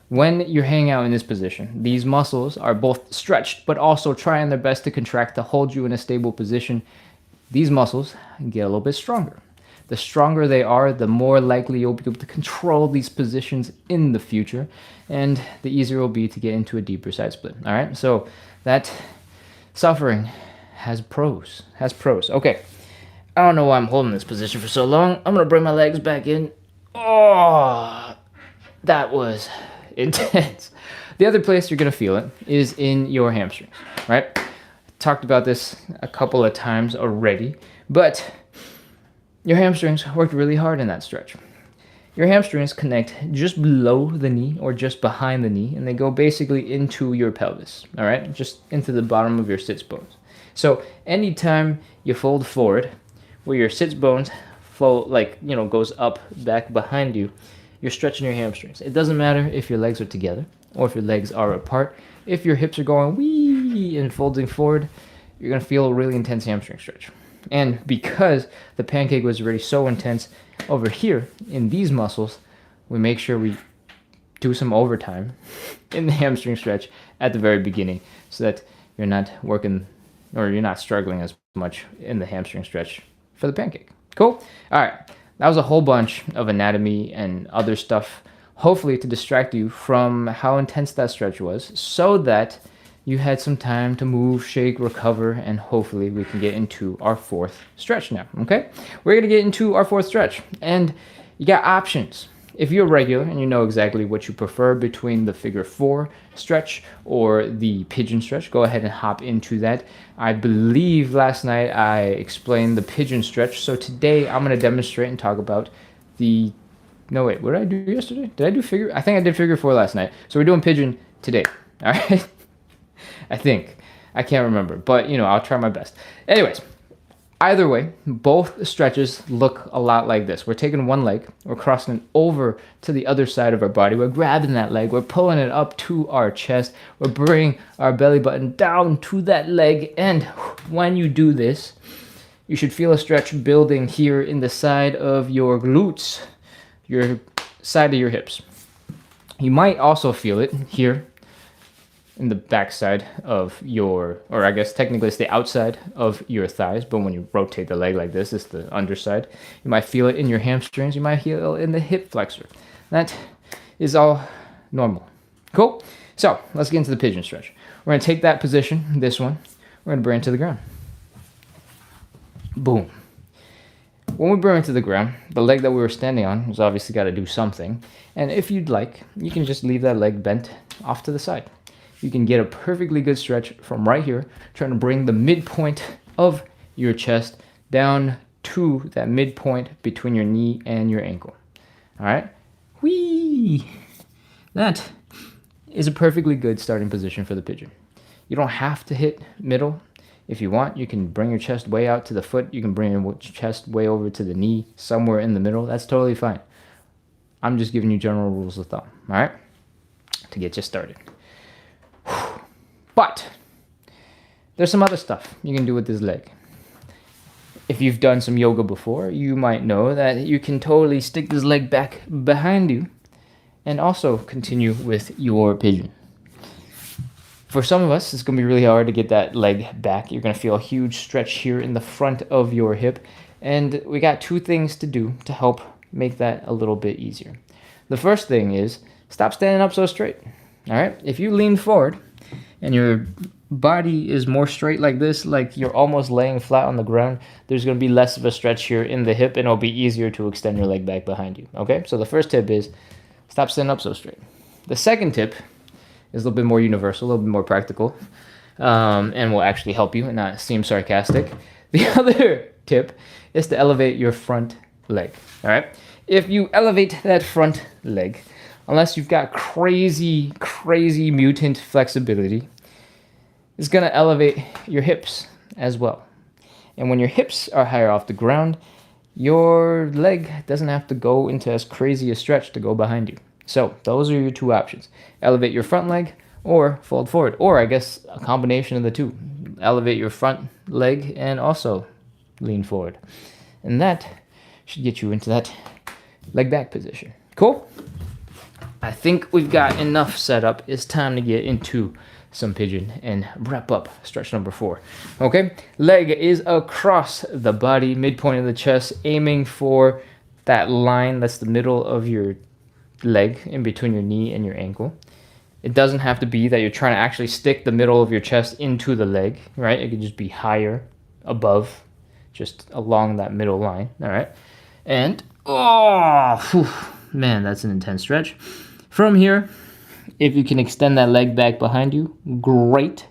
When you're hanging out in this position, these muscles are both stretched, but also trying their best to contract to hold you in a stable position. These muscles get a little bit stronger. The stronger they are, the more likely you'll be able to control these positions in the future, and the easier it will be to get into a deeper side split. All right, so that suffering has pros. Okay. I don't know why I'm holding this position for so long. I'm gonna bring my legs back in. Oh, that was intense. The other place you're gonna feel it is in your hamstrings, right? Talked about this a couple of times already, but your hamstrings worked really hard in that stretch. Your hamstrings connect just below the knee or just behind the knee, and they go basically into your pelvis, all right? Just into the bottom of your sits bones. So anytime you fold forward, where your sits bones fold, goes up back behind you, you're stretching your hamstrings. It doesn't matter if your legs are together or if your legs are apart. If your hips are going wee and folding forward, you're gonna feel a really intense hamstring stretch. And because the pancake was already so intense over here in these muscles, we make sure we do some overtime in the hamstring stretch at the very beginning so that you're not working or you're not struggling as much in the hamstring stretch for the pancake. Cool? All right. That was a whole bunch of anatomy and other stuff, hopefully to distract you from how intense that stretch was so that you had some time to move, shake, recover, and hopefully we can get into our fourth stretch now, okay? We're gonna get into our fourth stretch, and you got options. If you're regular and you know exactly what you prefer between the figure 4 stretch or the pigeon stretch, go ahead and hop into that. I believe last night I explained the pigeon stretch, so today I'm gonna demonstrate and talk about the, no wait, what did I do yesterday? Did I do figure? I think I did figure 4 last night. So we're doing pigeon today, all right? I think. I can't remember, but I'll try my best. Anyways, either way, both stretches look a lot like this. We're taking one leg, we're crossing it over to the other side of our body, we're grabbing that leg, we're pulling it up to our chest, we're bringing our belly button down to that leg, and when you do this, you should feel a stretch building here in the side of your glutes, your side of your hips. You might also feel it here in the backside of your, or I guess technically it's the outside of your thighs, but when you rotate the leg like this, it's the underside. You might feel it in your hamstrings, you might feel it in the hip flexor. That is all normal. Cool? So let's get into the pigeon stretch. We're gonna take that position, this one, we're gonna bring it to the ground. Boom. When we bring it to the ground, the leg that we were standing on has obviously got to do something. And if you'd like, you can just leave that leg bent off to the side. You can get a perfectly good stretch from right here, trying to bring the midpoint of your chest down to that midpoint between your knee and your ankle. All right? Whee! That is a perfectly good starting position for the pigeon. You don't have to hit middle. If you want, you can bring your chest way out to the foot. You can bring your chest way over to the knee, somewhere in the middle. That's totally fine. I'm just giving you general rules of thumb, all right? To get you started. But there's some other stuff you can do with this leg. If you've done some yoga before, you might know that you can totally stick this leg back behind you and also continue with your pigeon. For some of us, it's going to be really hard to get that leg back. You're going to feel a huge stretch here in the front of your hip. And we got 2 things to do to help make that a little bit easier. The first thing is stop standing up so straight. All right? If you lean forward and your body is more straight like this, like you're almost laying flat on the ground, there's going to be less of a stretch here in the hip and it'll be easier to extend your leg back behind you. Okay? So the first tip is stop standing up so straight. The second tip is a little bit more universal, a little bit more practical, and will actually help you and not seem sarcastic. The other tip is to elevate your front leg. All right? If you elevate that front leg, unless you've got crazy mutant flexibility, it's going to elevate your hips as well. And when your hips are higher off the ground, your leg doesn't have to go into as crazy a stretch to go behind you. So those are your 2 options. Elevate your front leg or fold forward. Or I guess a combination of the 2. Elevate your front leg and also lean forward. And that should get you into that leg back position. Cool? I think we've got enough set up. It's time to get into some pigeon and wrap up stretch number 4. Okay? Leg is across the body, midpoint of the chest, aiming for that line that's the middle of your leg in between your knee and your ankle. It doesn't have to be that you're trying to actually stick the middle of your chest into the leg, right? It could just be higher above just along that middle line. All right. And, oh, whew, man, that's an intense stretch. From here, if you can extend that leg back behind you, great.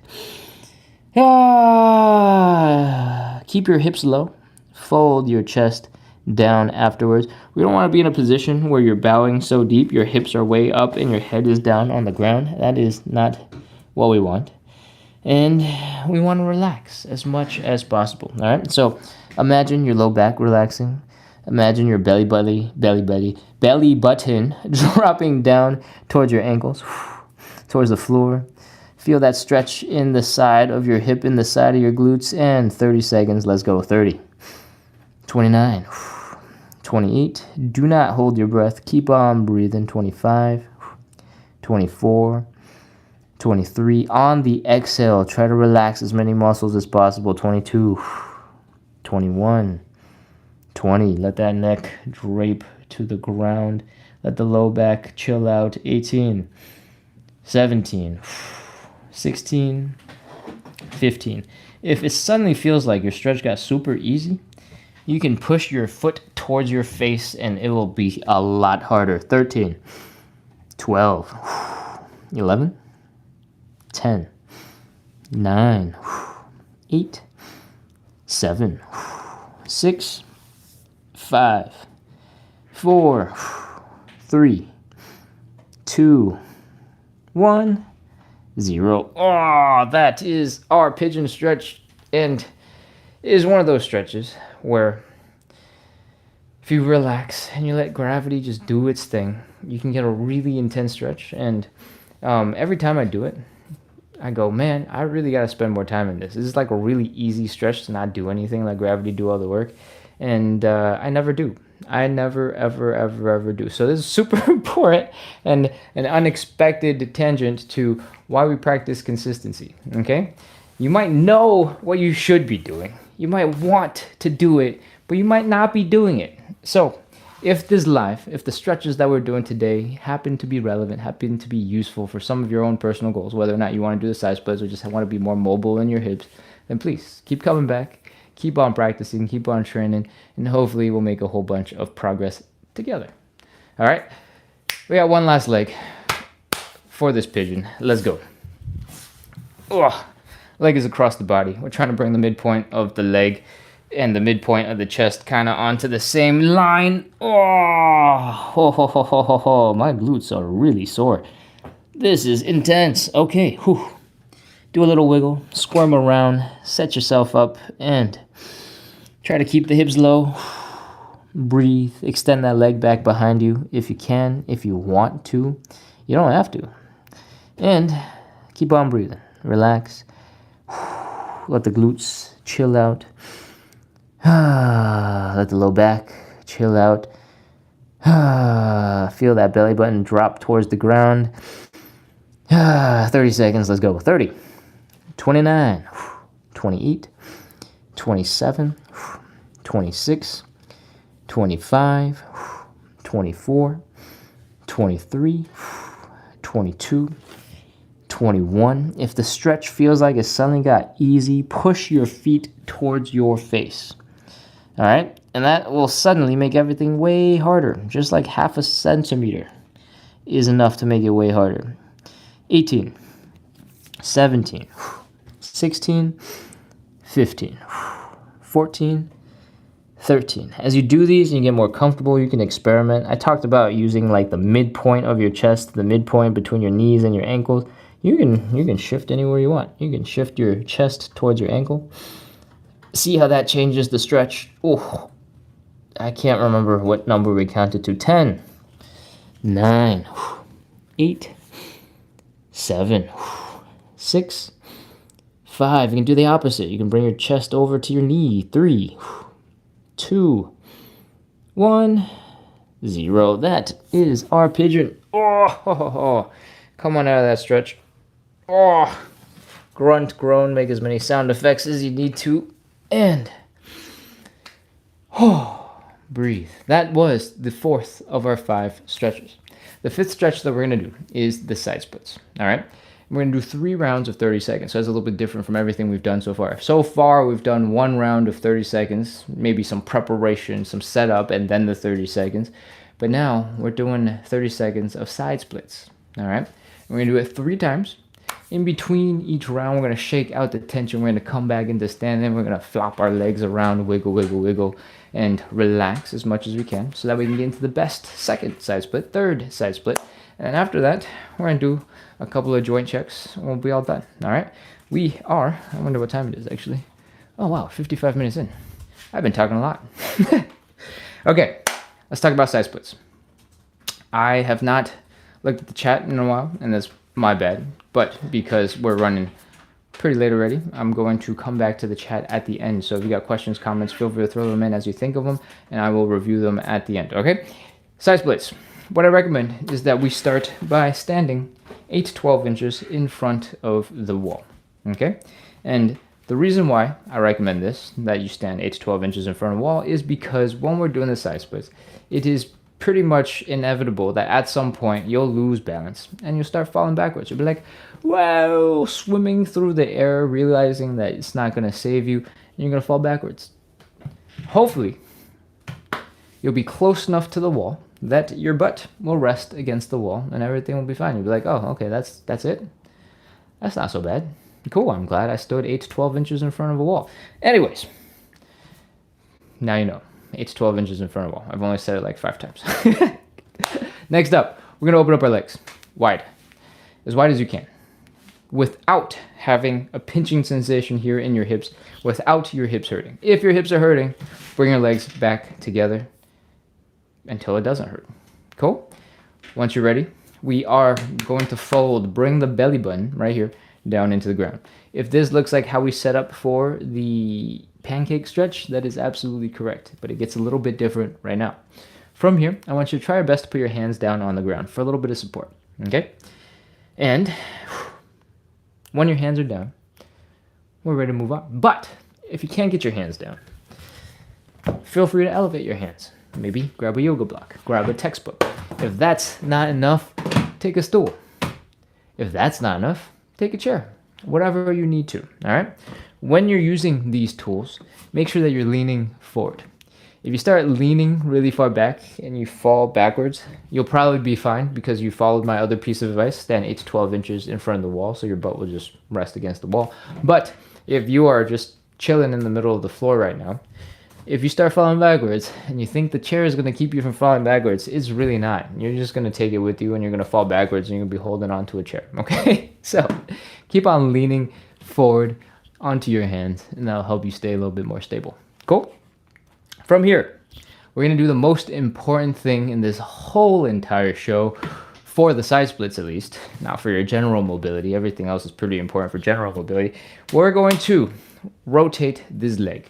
Keep your hips low. Fold your chest down afterwards. We don't want to be in a position where you're bowing so deep your hips are way up and your head is down on the ground. That is not what we want. And we want to relax as much as possible. All right. So imagine your low back relaxing. Imagine your belly button dropping down towards your ankles, towards the floor. Feel that stretch in the side of your hip, in the side of your glutes, and 30 seconds. Let's go. 30, 29, 28. Do not hold your breath. Keep on breathing. 25, 24, 23. On the exhale, try to relax as many muscles as possible. 22, 21, 20. Let that neck drape to the ground. Let the low back chill out. 18, 17, 16, 15. If it suddenly feels like your stretch got super easy, you can push your foot towards your face and it will be a lot harder. 13, 12, 11, 10, 9, 8, 7, 6, 5, 4, 3, 2, 1, 0. Oh, that is our pigeon stretch, and it is one of those stretches where if you relax and you let gravity just do its thing, you can get a really intense stretch. And every time I do it, I go, man, I really got to spend more time in this. This is like a really easy stretch to not do anything, let gravity do all the work. And I never do. I never, ever do. So this is super important and an unexpected tangent to why we practice consistency, okay? You might know what you should be doing. You might want to do it, but you might not be doing it. So if the stretches that we're doing today happen to be relevant, happen to be useful for some of your own personal goals, whether or not you want to do the side splits or just want to be more mobile in your hips, then please keep coming back. Keep on practicing, keep on training, and hopefully we'll make a whole bunch of progress together. All right, we got one last leg for this pigeon. Let's go. Ugh. Leg is across the body. We're trying to bring the midpoint of the leg and the midpoint of the chest kind of onto the same line. Oh, my glutes are really sore. This is intense. Okay, whew. Do a little wiggle, squirm around, set yourself up, and try to keep the hips low. Breathe, extend that leg back behind you if you can, if you want to. You don't have to. And keep on breathing. Relax. Let the glutes chill out. Let the low back chill out. Feel that belly button drop towards the ground. 30 seconds, let's go. 30. 29, 28, 27, 26, 25, 24, 23, 22, 21. If the stretch feels like it suddenly got easy, push your feet towards your face. All right? And that will suddenly make everything way harder. Just like half a centimeter is enough to make it way harder. 18, 17, 16, 15, 14, 13. As you do these and you get more comfortable, you can experiment. I talked about using like the midpoint of your chest, the midpoint between your knees and your ankles. You can shift anywhere you want. You can shift your chest towards your ankle. See how that changes the stretch. Oh, I can't remember what number we counted to. 10, 9, 8, 7, 6, 5. You can do the opposite. You can bring your chest over to your knee. 3, 2, 1, 0. That is our pigeon. Oh, come on out of that stretch. Oh, grunt, groan, make as many sound effects as you need to. And breathe. That was the fourth of our 5 stretches. The fifth stretch that we're going to do is the side splits. All right. We're going to do 3 rounds of 30 seconds. So that's a little bit different from everything we've done so far. So far, we've done 1 round of 30 seconds, maybe some preparation, some setup, and then the 30 seconds. But now we're doing 30 seconds of side splits. All right. We're going to do it 3 times. In between each round, we're going to shake out the tension. We're going to come back into standing. We're going to flop our legs around, wiggle, wiggle, wiggle, and relax as much as we can so that we can get into the best second side split, third side split. And after that, we're going to do a couple of joint checks and we'll be all done. All right. We are, I wonder what time it is actually. Oh, wow, 55 minutes in. I've been talking a lot. Okay, let's talk about side splits. I have not looked at the chat in a while, and that's my bad. But because we're running pretty late already, I'm going to come back to the chat at the end. So if you got questions, comments, feel free to throw them in as you think of them, and I will review them at the end, okay? Side splits. What I recommend is that we start by standing 8 to 12 inches in front of the wall, okay? And the reason why I recommend this, that you stand 8 to 12 inches in front of the wall, is because when we're doing the side splits, it is pretty much inevitable that at some point you'll lose balance and you'll start falling backwards. You'll be like, wow, swimming through the air, realizing that it's not going to save you, and you're going to fall backwards. Hopefully, you'll be close enough to the wall that your butt will rest against the wall and everything will be fine. You'll be like, oh, okay, that's it. That's not so bad. Cool, I'm glad I stood 8 to 12 inches in front of a wall. Anyways, now you know. 8 to 12 inches in front of the wall. I've only said it like 5 times. Next up, we're going to open up our legs wide as you can, without having a pinching sensation here in your hips, without your hips hurting. If your hips are hurting, bring your legs back together until it doesn't hurt. Cool? Once you're ready, we are going to fold, bring the belly button right here down into the ground. If this looks like how we set up for the pancake stretch, that is absolutely correct, but it gets a little bit different right now. From here, I want you to try your best to put your hands down on the ground for a little bit of support, okay? And when your hands are down, we're ready to move on. But if you can't get your hands down, feel free to elevate your hands. Maybe grab a yoga block, grab a textbook. If that's not enough, take a stool. If that's not enough, take a chair. Whatever you need to, all right? When you're using these tools, make sure that you're leaning forward. If you start leaning really far back and you fall backwards, you'll probably be fine because you followed my other piece of advice, stand 8 to 12 inches in front of the wall so your butt will just rest against the wall. But if you are just chilling in the middle of the floor right now, if you start falling backwards and you think the chair is going to keep you from falling backwards, it's really not. You're just going to take it with you and you're going to fall backwards and you're going to be holding onto a chair, okay? So keep on leaning forward onto your hands and that'll help you stay a little bit more stable. Cool? From here, we're going to do the most important thing in this whole entire show, for the side splits at least. Now for your general mobility, everything else is pretty important for general mobility. We're going to rotate this leg.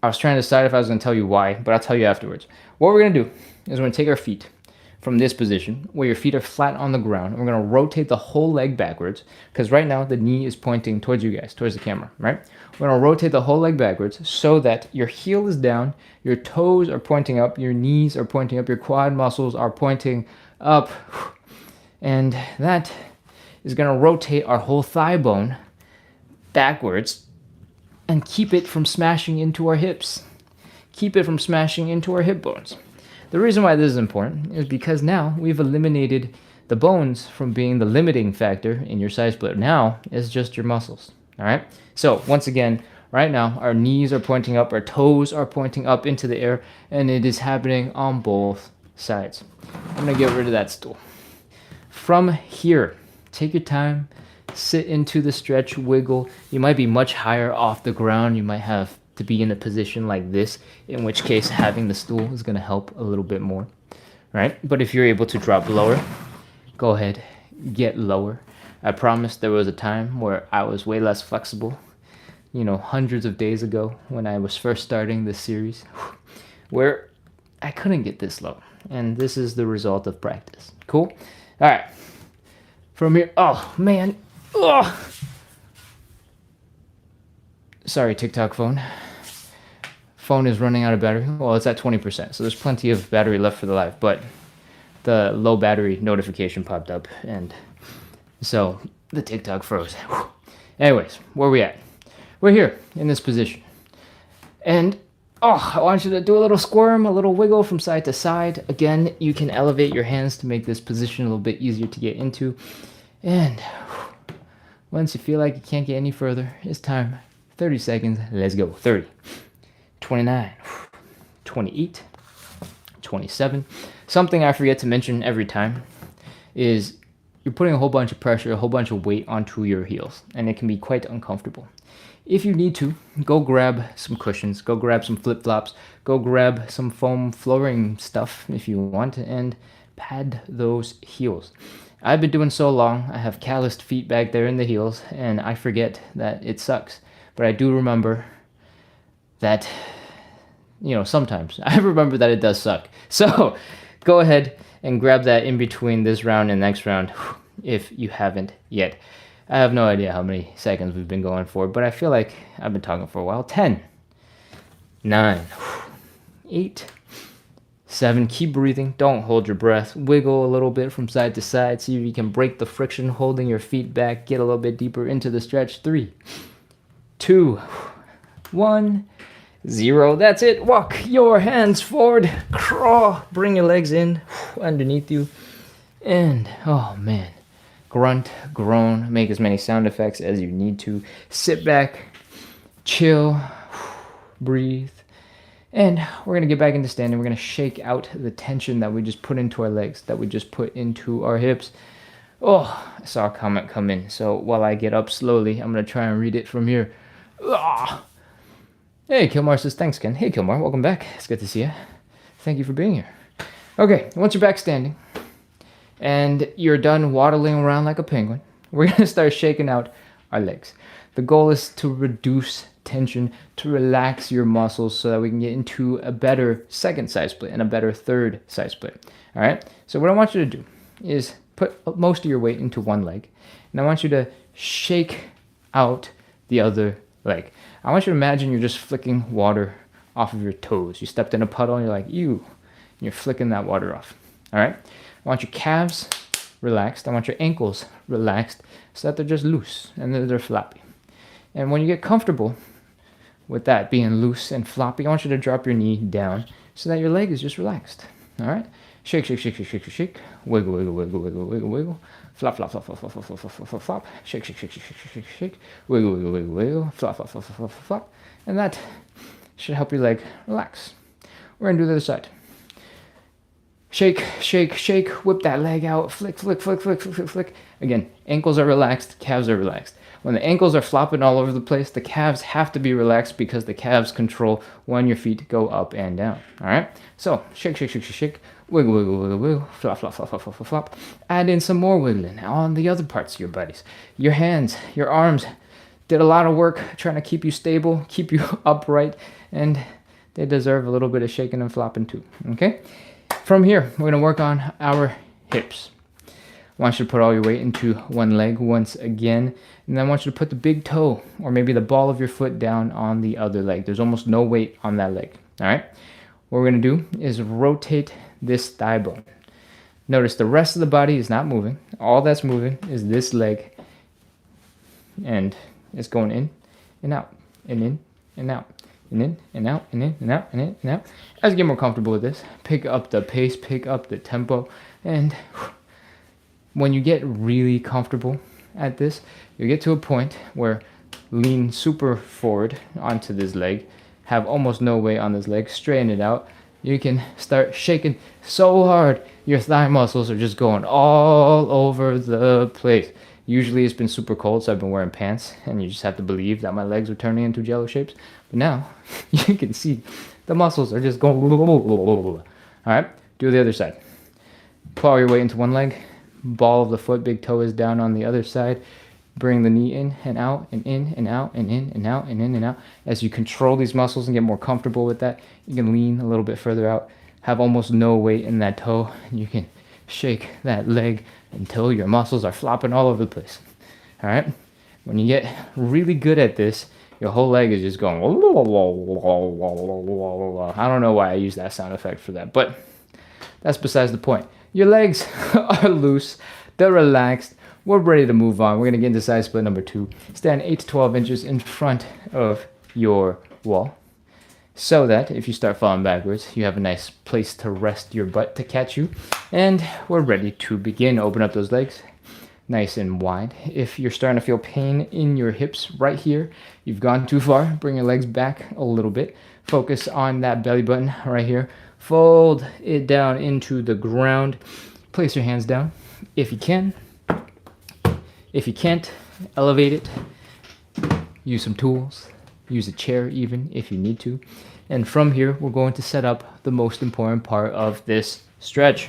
I was trying to decide if I was going to tell you why, but I'll tell you afterwards. What we're going to do is we're going to take our feet from this position where your feet are flat on the ground. And we're going to rotate the whole leg backwards because right now the knee is pointing towards you guys, towards the camera, right? We're going to rotate the whole leg backwards so that your heel is down, your toes are pointing up, your knees are pointing up, your quad muscles are pointing up. And that is going to rotate our whole thigh bone backwards and keep it from smashing into our hips. Keep it from smashing into our hip bones. The reason why this is important is because now we've eliminated the bones from being the limiting factor in your side split. Now it's just your muscles, all right? So once again, right now our knees are pointing up, our toes are pointing up into the air, and it is happening on both sides. I'm gonna get rid of that stool. From here, take your time, sit into the stretch, wiggle. You might be much higher off the ground. You might have to be in a position like this, in which case having the stool is going to help a little bit more, right? But if you're able to drop lower, go ahead, get lower. I promise there was a time where I was way less flexible, you know, hundreds of days ago when I was first starting this series, where I couldn't get this low. And this is the result of practice. Cool? All right. From here, oh man, ugh. Sorry, TikTok phone. Phone is running out of battery. Well, it's at 20%, so there's plenty of battery left for the live, but the low battery notification popped up, and so the TikTok froze. Anyways, where we at? We're here in this position. And I want you to do a little squirm, a little wiggle from side to side. Again, you can elevate your hands to make this position a little bit easier to get into. And once you feel like you can't get any further, it's time. 30 seconds. Let's go. 30, 29, 28, 27. Something I forget to mention every time is you're putting a whole bunch of pressure, a whole bunch of weight onto your heels, and it can be quite uncomfortable. If you need to, go grab some cushions, go grab some flip-flops, go grab some foam flooring stuff if you want, and pad those heels. I've been doing so long, I have calloused feet back there in the heels, and I forget that it sucks. But I do remember that, sometimes I remember that it does suck. So go ahead and grab that in between this round and next round if you haven't yet. I have no idea how many seconds we've been going for, but I feel like I've been talking for a while. 10, 9, 8, 7. Keep breathing. Don't hold your breath. Wiggle a little bit from side to side. See if you can break the friction holding your feet back. Get a little bit deeper into the stretch. 3, 2, 1, 0. That's it. Walk your hands forward. Crawl. Bring your legs in underneath you. And, oh man. Grunt, groan, make as many sound effects as you need to. Sit back, chill, breathe. And we're going to get back into standing. We're going to shake out the tension that we just put into our legs, that we just put into our hips. Oh, I saw a comment come in. So while I get up slowly, I'm going to try and read it from here. Oh. Hey, Kilmar says, thanks, Ken. Hey, Kilmar, welcome back. It's good to see you. Thank you for being here. Okay, once you're back standing, and you're done waddling around like a penguin, we're going to start shaking out our legs. The goal is to reduce tension, to relax your muscles so that we can get into a better second side split and a better third side split. All right? So what I want you to do is put most of your weight into one leg, and I want you to shake out the other leg. I want you to imagine you're just flicking water off of your toes. You stepped in a puddle and you're like, ew, and you're flicking that water off. All right? I want your calves relaxed. I want your ankles relaxed so that they're just loose and they're floppy. And when you get comfortable with that being loose and floppy, I want you to drop your knee down so that your leg is just relaxed. All right? Shake, shake, shake, shake, shake, shake, shake. Wiggle, wiggle, wiggle, wiggle, wiggle, wiggle. Flop, flop, flop, flop, flop, flop, flop, flop, flop, flop. Shake, shake, shake, shake, shake, shake, shake. Wiggle, wiggle, wiggle, wiggle. Flop, flop, flop, flop, flop, flop, flop. And that should help your leg relax. We're going to do the other side. Shake, shake, shake, whip that leg out, flick, flick, flick, flick, flick, flick, flick. Again, ankles are relaxed, calves are relaxed. When the ankles are flopping all over the place, the calves have to be relaxed because the calves control when your feet go up and down. All right? So, shake, shake, shake, shake, shake, wiggle, wiggle, wiggle, wiggle, flop, flop, flop, flop, flop, flop, flop. Add in some more wiggling on the other parts of your bodies. Your hands, your arms did a lot of work trying to keep you stable, keep you upright, and they deserve a little bit of shaking and flopping too. Okay? From here, we're going to work on our hips. I want you to put all your weight into one leg once again. And then I want you to put the big toe or maybe the ball of your foot down on the other leg. There's almost no weight on that leg. All right? What we're going to do is rotate this thigh bone. Notice the rest of the body is not moving. All that's moving is this leg. And it's going in and out and in and out. And in and out and in and out and in and out. As you get more comfortable with this, pick up the pace, pick up the tempo, and when you get really comfortable at this, you get to a point where lean super forward onto this leg, have almost no weight on this leg, straighten it out. You can start shaking so hard, your thigh muscles are just going all over the place. Usually it's been super cold, so I've been wearing pants, and you just have to believe that my legs are turning into jello shapes. But now, you can see the muscles are just going. All right, do the other side. Pull all your weight into one leg. Ball of the foot, big toe is down on the other side. Bring the knee in and out and in and out and in and out and in and out. As you control these muscles and get more comfortable with that, you can lean a little bit further out. Have almost no weight in that toe. You can shake that leg until your muscles are flopping all over the place. All right? When you get really good at this, your whole leg is just going. I don't know why I use that sound effect for that, but that's besides the point. your legs are loose, they're relaxed. We're ready to move on. We're going to get into side split number 2. Stand 8 to 12 inches in front of your wall so that if you start falling backwards, you have a nice place to rest your butt to catch you. And we're ready to begin. Open up those legs nice and wide. If you're starting to feel pain in your hips right here, you've gone too far. Bring your legs back a little bit. Focus on that belly button right here. Fold it down into the ground. Place your hands down if you can. If you can't, elevate it. Use some tools. Use a chair even if you need to. And from here, we're going to set up the most important part of this stretch.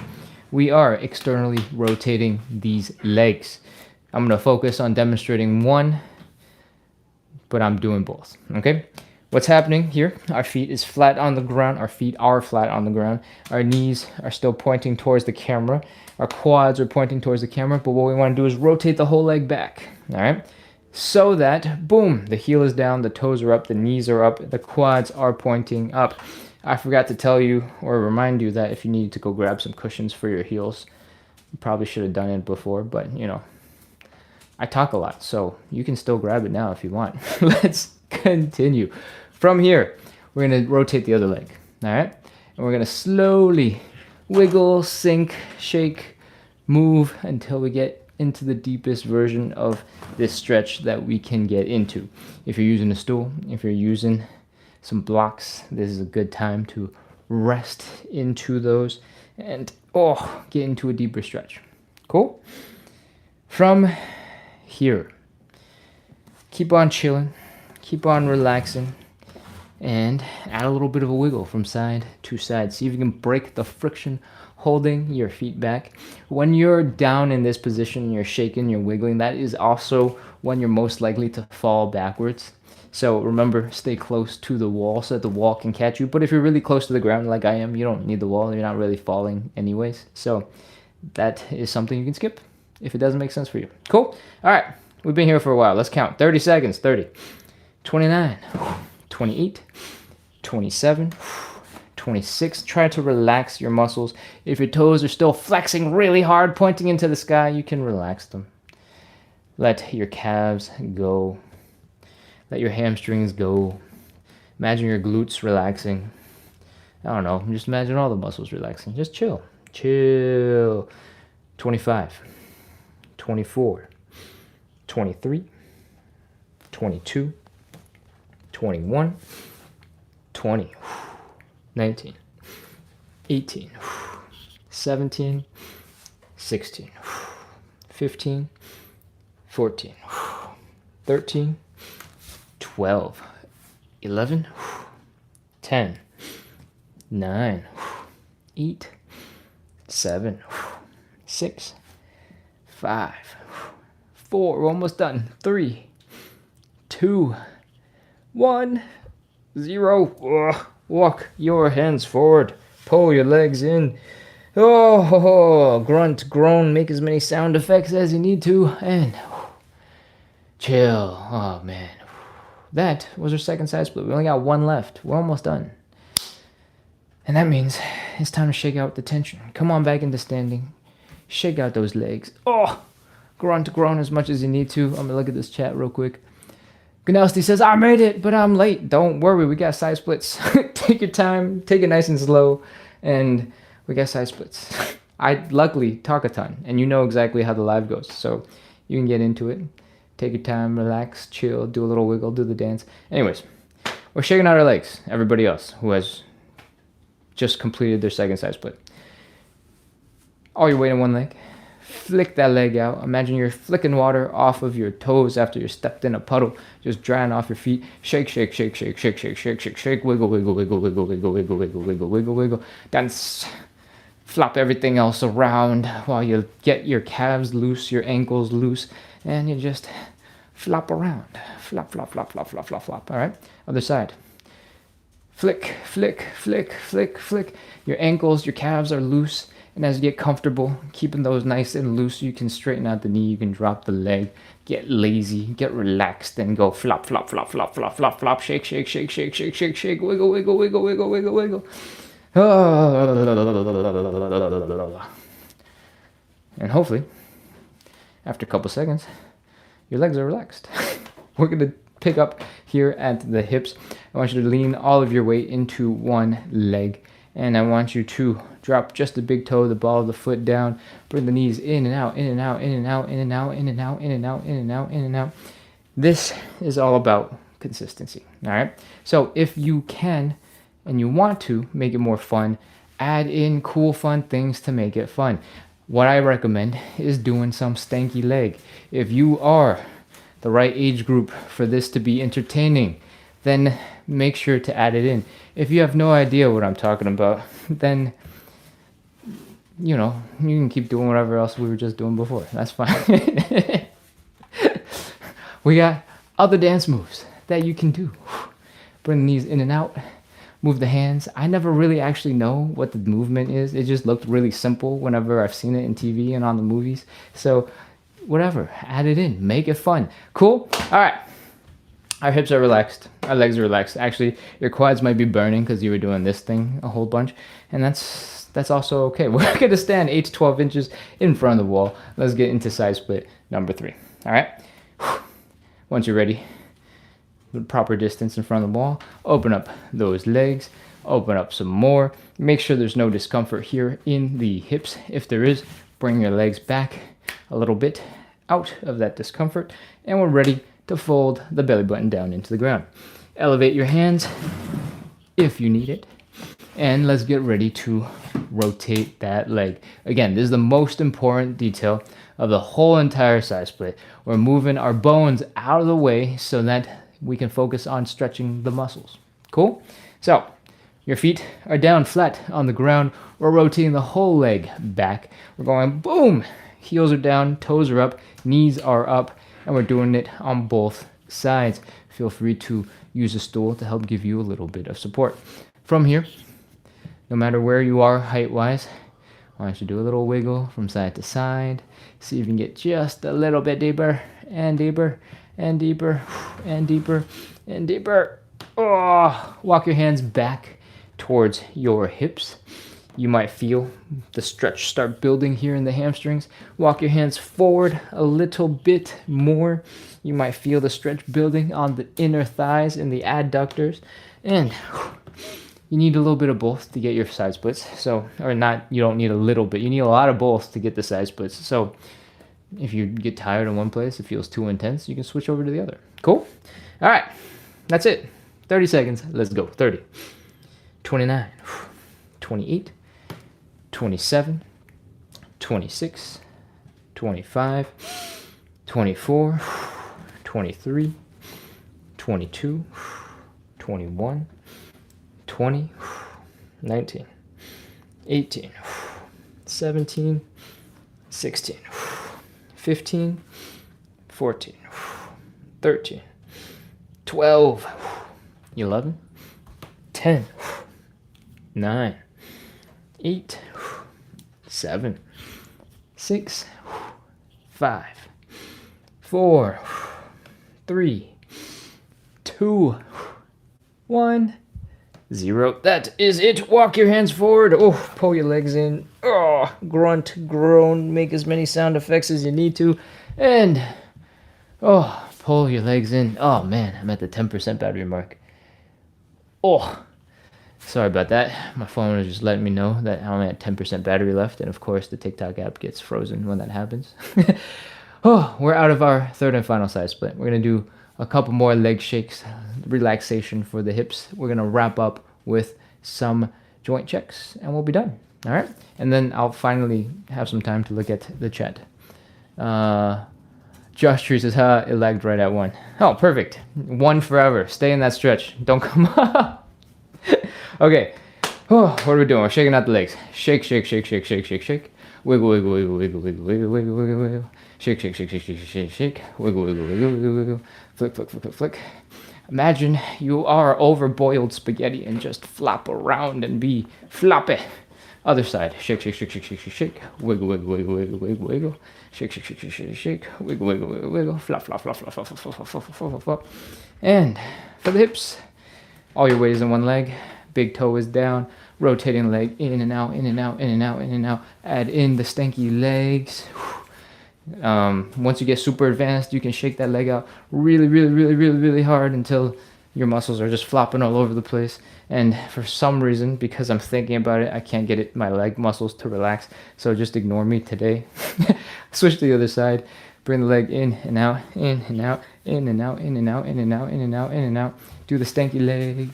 We are externally rotating these legs. I'm going to focus on demonstrating one, but I'm doing both, okay? What's happening here? Our feet is flat on the ground. Our feet are flat on the ground. Our knees are still pointing towards the camera. Our quads are pointing towards the camera, but what we want to do is rotate the whole leg back, all right? So that, boom, the heel is down, the toes are up, the knees are up, the quads are pointing up. I forgot to tell you or remind you that if you need to go grab some cushions for your heels, you probably should have done it before, but you know, I talk a lot, so you can still grab it now if you want. Let's continue. From here, we're going to rotate the other leg, all right? And we're going to slowly wiggle, sink, shake, move until we get into the deepest version of this stretch that we can get into. If you're using a stool, if you're using some blocks, this is a good time to rest into those and get into a deeper stretch. Cool? From here, keep on chilling, keep on relaxing, and add a little bit of a wiggle from side to side. See if you can break the friction holding your feet back. When you're down in this position, you're shaking, you're wiggling, that is also when you're most likely to fall backwards. So remember, stay close to the wall so that the wall can catch you. But if you're really close to the ground like I am, you don't need the wall. You're not really falling anyways. So that is something you can skip if it doesn't make sense for you. Cool? All right. We've been here for a while. Let's count. 30 seconds. 30. 29. 28. 27. 26. Try to relax your muscles. If your toes are still flexing really hard, pointing into the sky, you can relax them. Let your calves go. Let your hamstrings go. Imagine your glutes relaxing. I don't know. Just imagine all the muscles relaxing. Just chill. Chill. 25. 24. 23. 22. 21. 20. 19. 18. 17. 16. 15. 14. 13. 12, 11, 10, 9, 8, 7, 6, 5, 4, we're almost done, 3, 2, 1, 0, walk your hands forward, pull your legs in, grunt, groan, make as many sound effects as you need to, and chill. Oh man. That was our second side split. We only got one left. We're almost done. And that means it's time to shake out the tension. Come on back into standing. Shake out those legs. Grunt, groan as much as you need to. I'm going to look at this chat real quick. Gnowsty says, I made it, but I'm late. Don't worry, we got side splits. Take your time. Take it nice and slow. And we got side splits. I luckily talk a ton, and you know exactly how the live goes. So you can get into it. Take your time, relax, chill, do a little wiggle, do the dance. Anyways, we're shaking out our legs. Everybody else who has just completed their second side split. All your weight in one leg. Flick that leg out. Imagine you're flicking water off of your toes after you stepped in a puddle, just drying off your feet. Shake, shake, shake, shake, shake, shake, shake, shake, shake. Wiggle, wiggle, wiggle, wiggle, wiggle, wiggle, wiggle, wiggle, wiggle, wiggle. Dance. Flop everything else around while you get your calves loose, your ankles loose. And you just flop around. Flop, flop, flop, flop, flop, flop, flop. All right? Other side. Flick, flick, flick, flick, flick. Your ankles, your calves are loose. And as you get comfortable, keeping those nice and loose, you can straighten out the knee. You can drop the leg. Get lazy. Get relaxed. And go flop, flop, flop, flop, flop, flop, flop. Shake, shake, shake, shake, shake, shake, shake. Wiggle, wiggle, wiggle, wiggle, wiggle, wiggle. And hopefully, after a couple seconds, your legs are relaxed. We're going to pick up here at the hips. I want you to lean all of your weight into one leg. And I want you to drop just the big toe, the ball of the foot down. Bring the knees in and out, in and out, in and out, in and out, in and out, in and out, in and out, in and out. This is all about consistency, all right? So if you can and you want to make it more fun, add in cool, fun things to make it fun. What I recommend is doing some stanky leg. If you are the right age group for this to be entertaining, then make sure to add it in. If you have no idea what I'm talking about, then, you know, you can keep doing whatever else we were just doing before. That's fine. We got other dance moves that you can do. Bring the knees in and out. Move the hands. I never really actually know what the movement is. It just looked really simple whenever I've seen it in TV and on the movies. So whatever, add it in. Make it fun. Cool? All right. Our hips are relaxed. Our legs are relaxed. Actually, your quads might be burning because you were doing this thing a whole bunch. And that's also okay. We're going to stand 8 to 12 inches in front of the wall. Let's get into side split number 3. All right? Once you're ready, the proper distance in front of the wall, open up those legs, open up some more. Make sure there's no discomfort here in the hips. If there is, bring your legs back a little bit out of that discomfort, and we're ready to fold the belly button down into the ground. Elevate your hands if you need it, and let's get ready to rotate that leg. Again, this is the most important detail of the whole entire side split. We're moving our bones out of the way so that we can focus on stretching the muscles. Cool? So, your feet are down flat on the ground. We're rotating the whole leg back. We're going boom! Heels are down, toes are up, knees are up, and we're doing it on both sides. Feel free to use a stool to help give you a little bit of support. From here, no matter where you are height-wise, I want you to do a little wiggle from side to side. See if you can get just a little bit deeper, and deeper, and deeper, and deeper, and deeper. Oh, walk your hands back towards your hips. You might feel the stretch start building here in the hamstrings. Walk your hands forward a little bit more. You might feel the stretch building on the inner thighs and the adductors. And you need a little bit of both to get your side splits. So, or not, you don't need a little bit. You need a lot of both to get the side splits. So if you get tired in one place, it feels too intense, you can switch over to the other. Cool? All right. That's it. 30 seconds. Let's go. 30. 29. 28. 27. 26. 25. 24. 23. 22. 21. 20, 19, 18, 17, 16, 15, 14, 13, 12, 11, 10, 9, 8, 7, 6, 5, 4, 3, 2, 1. 0. That is it. Walk your hands forward. Oh, pull your legs in. Oh, grunt, groan, make as many sound effects as you need to. And, oh, pull your legs in. Oh, man, I'm at the 10% battery mark. Oh, sorry about that. My phone was just letting me know that I'm at 10% battery left. And, of course, the TikTok app gets frozen when that happens. Oh, we're out of our third and final side split. We're going to do a couple more leg shakes, relaxation for the hips. We're going to wrap up with some joint checks, and we'll be done. All right? And then I'll finally have some time to look at the chat. Josh Tree says, it lagged right at 1. Oh, perfect. 1 forever. Stay in that stretch. Don't come up. Okay. Oh, what are we doing? We're shaking out the legs. Shake, shake, shake, shake, shake, shake, shake. Wiggle, wiggle, wiggle, wiggle, wiggle, wiggle, wiggle, wiggle, wiggle. Shake, shake, shake, shake, shake, shake, shake. Wiggle, wiggle, wiggle, wiggle, wiggle. Flick, flick, flick, flick, flick. Imagine you are overboiled spaghetti and just flop around and be floppy. Other side. Shake, shake, shake, shake, shake, shake, shake. Wiggle, wiggle, wiggle, wiggle, wiggle, wiggle. Shake, shake, shake, shake, shake, shake. Wiggle, wiggle, wiggle, wiggle. Flop, flop, flop, flop, flop, flop, flop, flop, flop, flop, flop. And for the hips, all your weight is in one leg. Big toe is down. Rotating leg in and out, in and out, in and out, in and out. Add in the stanky legs. Once you get super advanced, you can shake that leg out really, really, really, really, really hard until your muscles are just flopping all over the place. And for some reason, because I'm thinking about it, I can't get my leg muscles to relax. So just ignore me today. Switch to the other side. Bring the leg in and out, in and out, in and out, in and out, in and out, in and out, in and out. Do the stanky leg.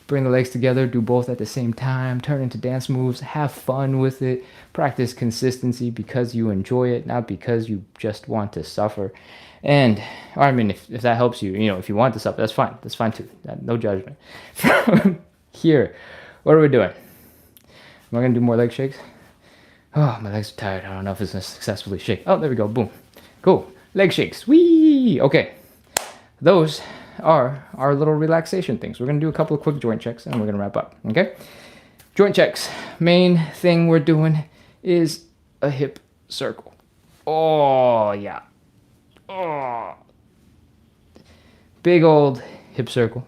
Bring the legs together, do both at the same time, turn into dance moves, have fun with it, practice consistency because you enjoy it, not because you just want to suffer. And, or I mean, if that helps you, if you want to suffer, that's fine too, no judgment. From here, what are we doing? Am I going to do more leg shakes? Oh, my legs are tired, I don't know if it's going to successfully shake. Oh, there we go, boom. Cool, leg shakes, whee! Okay, those are our little relaxation things. We're going to do a couple of quick joint checks and we're going to wrap up, okay? Joint checks. Main thing we're doing is a hip circle. Oh, yeah. Oh. Big old hip circle.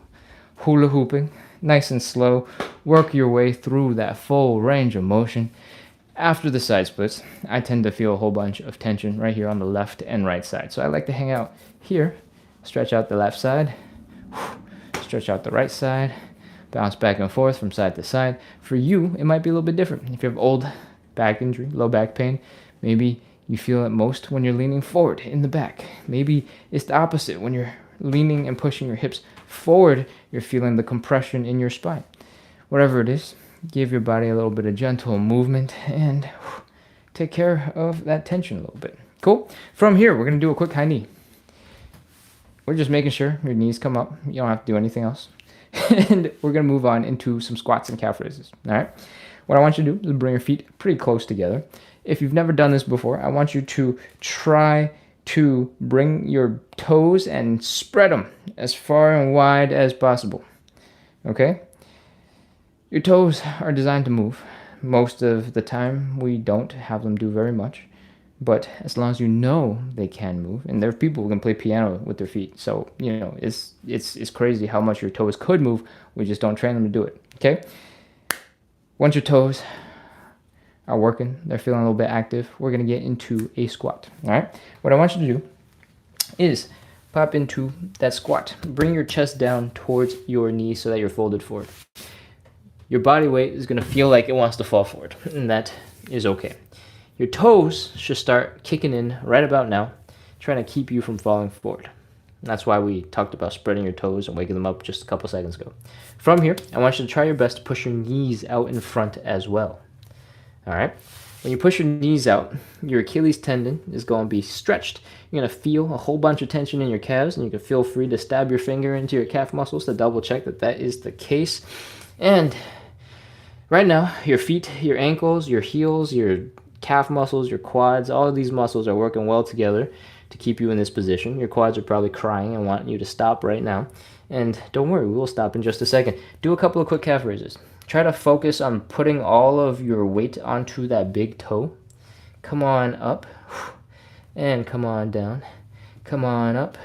Hula hooping. Nice and slow. Work your way through that full range of motion. After the side splits, I tend to feel a whole bunch of tension right here on the left and right side. So I like to hang out here. Stretch out the left side, stretch out the right side, bounce back and forth from side to side. For you, it might be a little bit different. If you have old back injury, low back pain, maybe you feel it most when you're leaning forward in the back. Maybe it's the opposite. When you're leaning and pushing your hips forward, you're feeling the compression in your spine. Whatever it is, give your body a little bit of gentle movement and take care of that tension a little bit. Cool? From here, we're going to do a quick high knee. We're just making sure your knees come up. You don't have to do anything else. And we're going to move on into some squats and calf raises. All right? What I want you to do is bring your feet pretty close together. If you've never done this before, I want you to try to bring your toes and spread them as far and wide as possible. Okay? Your toes are designed to move. Most of the time, we don't have them do very much. But as long as you know they can move, and there are people who can play piano with their feet, so it's crazy how much your toes could move. We just don't train them to do it. Okay. Once your toes are working, they're feeling a little bit active, we're gonna get into a squat. All right. What I want you to do is pop into that squat. Bring your chest down towards your knees so that you're folded forward. Your body weight is gonna feel like it wants to fall forward, and that is okay. Your toes should start kicking in right about now, trying to keep you from falling forward. That's why we talked about spreading your toes and waking them up just a couple seconds ago. From here, I want you to try your best to push your knees out in front as well. All right? When you push your knees out, your Achilles tendon is going to be stretched. You're going to feel a whole bunch of tension in your calves, and you can feel free to stab your finger into your calf muscles to double check that that is the case. And right now, your feet, your ankles, your heels, your calf muscles, your quads, all of these muscles are working well together to keep you in this position. Your quads are probably crying and wanting you to stop right now. And don't worry, we will stop in just a second. Do a couple of quick calf raises. Try to focus on putting all of your weight onto that big toe. Come on up and come on down. Come on up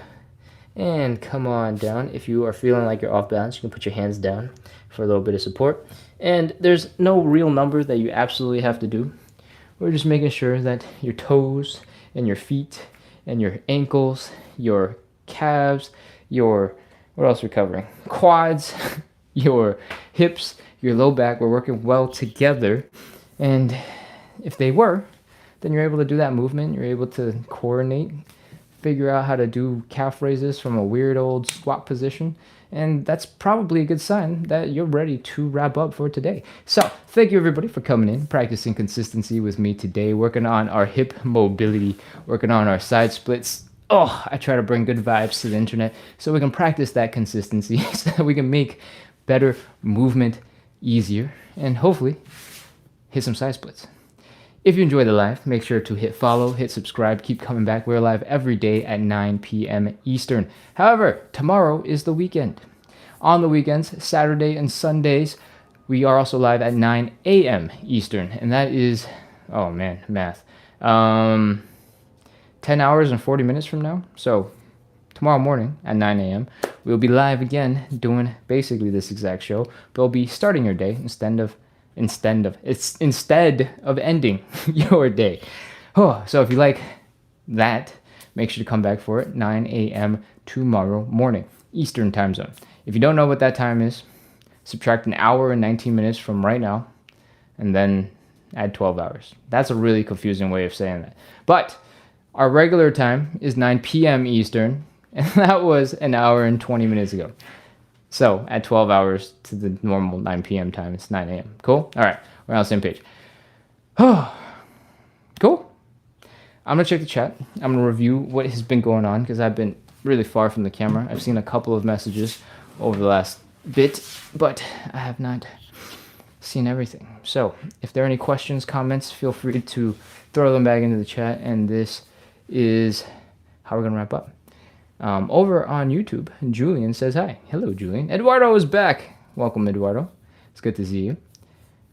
and come on down. If you are feeling like you're off balance, you can put your hands down for a little bit of support. And there's no real number that you absolutely have to do. We're just making sure that your toes and your feet and your ankles, your calves, your, what else are we covering? Quads, your hips, your low back were working well together. And if they were, then you're able to do that movement. You're able to coordinate, figure out how to do calf raises from a weird old squat position. And that's probably a good sign that you're ready to wrap up for today. So thank you everybody for coming in, practicing consistency with me today, working on our hip mobility, working on our side splits. Oh, I try to bring good vibes to the internet so we can practice that consistency so that we can make better movement easier and hopefully hit some side splits. If you enjoy the live, make sure to hit follow, hit subscribe, keep coming back. We're live every day at 9 p.m. Eastern. However, tomorrow is the weekend. On the weekends, Saturday and Sundays, we are also live at 9 a.m. Eastern. And that is, oh man, math. 10 hours and 40 minutes from now. So tomorrow morning at 9 a.m., we'll be live again doing basically this exact show, but we'll be starting your day instead of ending your day. Oh, so if you like that, make sure to come back for it, 9 a.m. tomorrow morning, Eastern time zone. If you don't know what that time is, subtract an hour and 19 minutes from right now, and then add 12 hours. That's a really confusing way of saying that. But our regular time is 9 p.m. Eastern, and that was an hour and 20 minutes ago. So add 12 hours to the normal 9 p.m. time. It's 9 a.m. Cool? All right. We're on the same page. Cool. I'm going to check the chat. I'm going to review what has been going on because I've been really far from the camera. I've seen a couple of messages over the last bit, but I have not seen everything. So if there are any questions, comments, feel free to throw them back into the chat. And this is how we're going to wrap up. Over on YouTube, Julian says hi. Hello, Julian. Eduardo is back. Welcome, Eduardo. It's good to see you.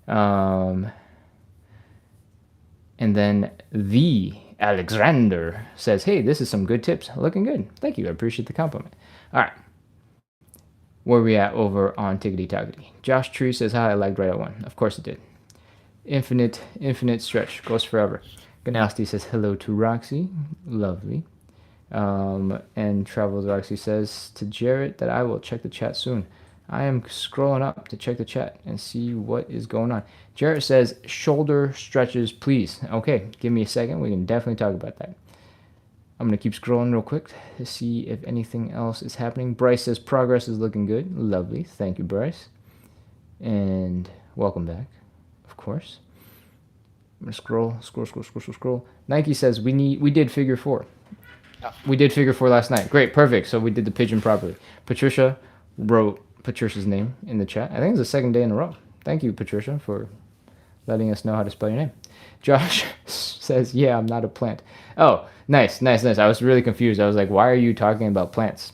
And then the Alexander says, hey, this is some good tips. Looking good. Thank you. I appreciate the compliment. All right. Where are we at over on Tickety Tockety? Josh Tree says, hi, I lagged right at one. Of course it did. Infinite stretch. Goes forever. Ganasti says, hello to Roxy. Lovely. And Travels Roxy says to Jarrett that I will check the chat soon. I am scrolling up to check the chat and see what is going on. Jarrett says, shoulder stretches, please. Okay, give me a second. We can definitely talk about that. I'm going to keep scrolling real quick to see if anything else is happening. Bryce says, progress is looking good. Lovely. Thank you, Bryce. And welcome back, of course. I'm going to scroll. Nike says, we did figure 4. We did figure 4 last night. Great, perfect. So we did the pigeon properly. Patricia wrote Patricia's name in the chat. I think it's the second day in a row. Thank you, Patricia, for letting us know how to spell your name. Josh says, yeah, I'm not a plant. Oh, nice. I was really confused. I was like, why are you talking about plants?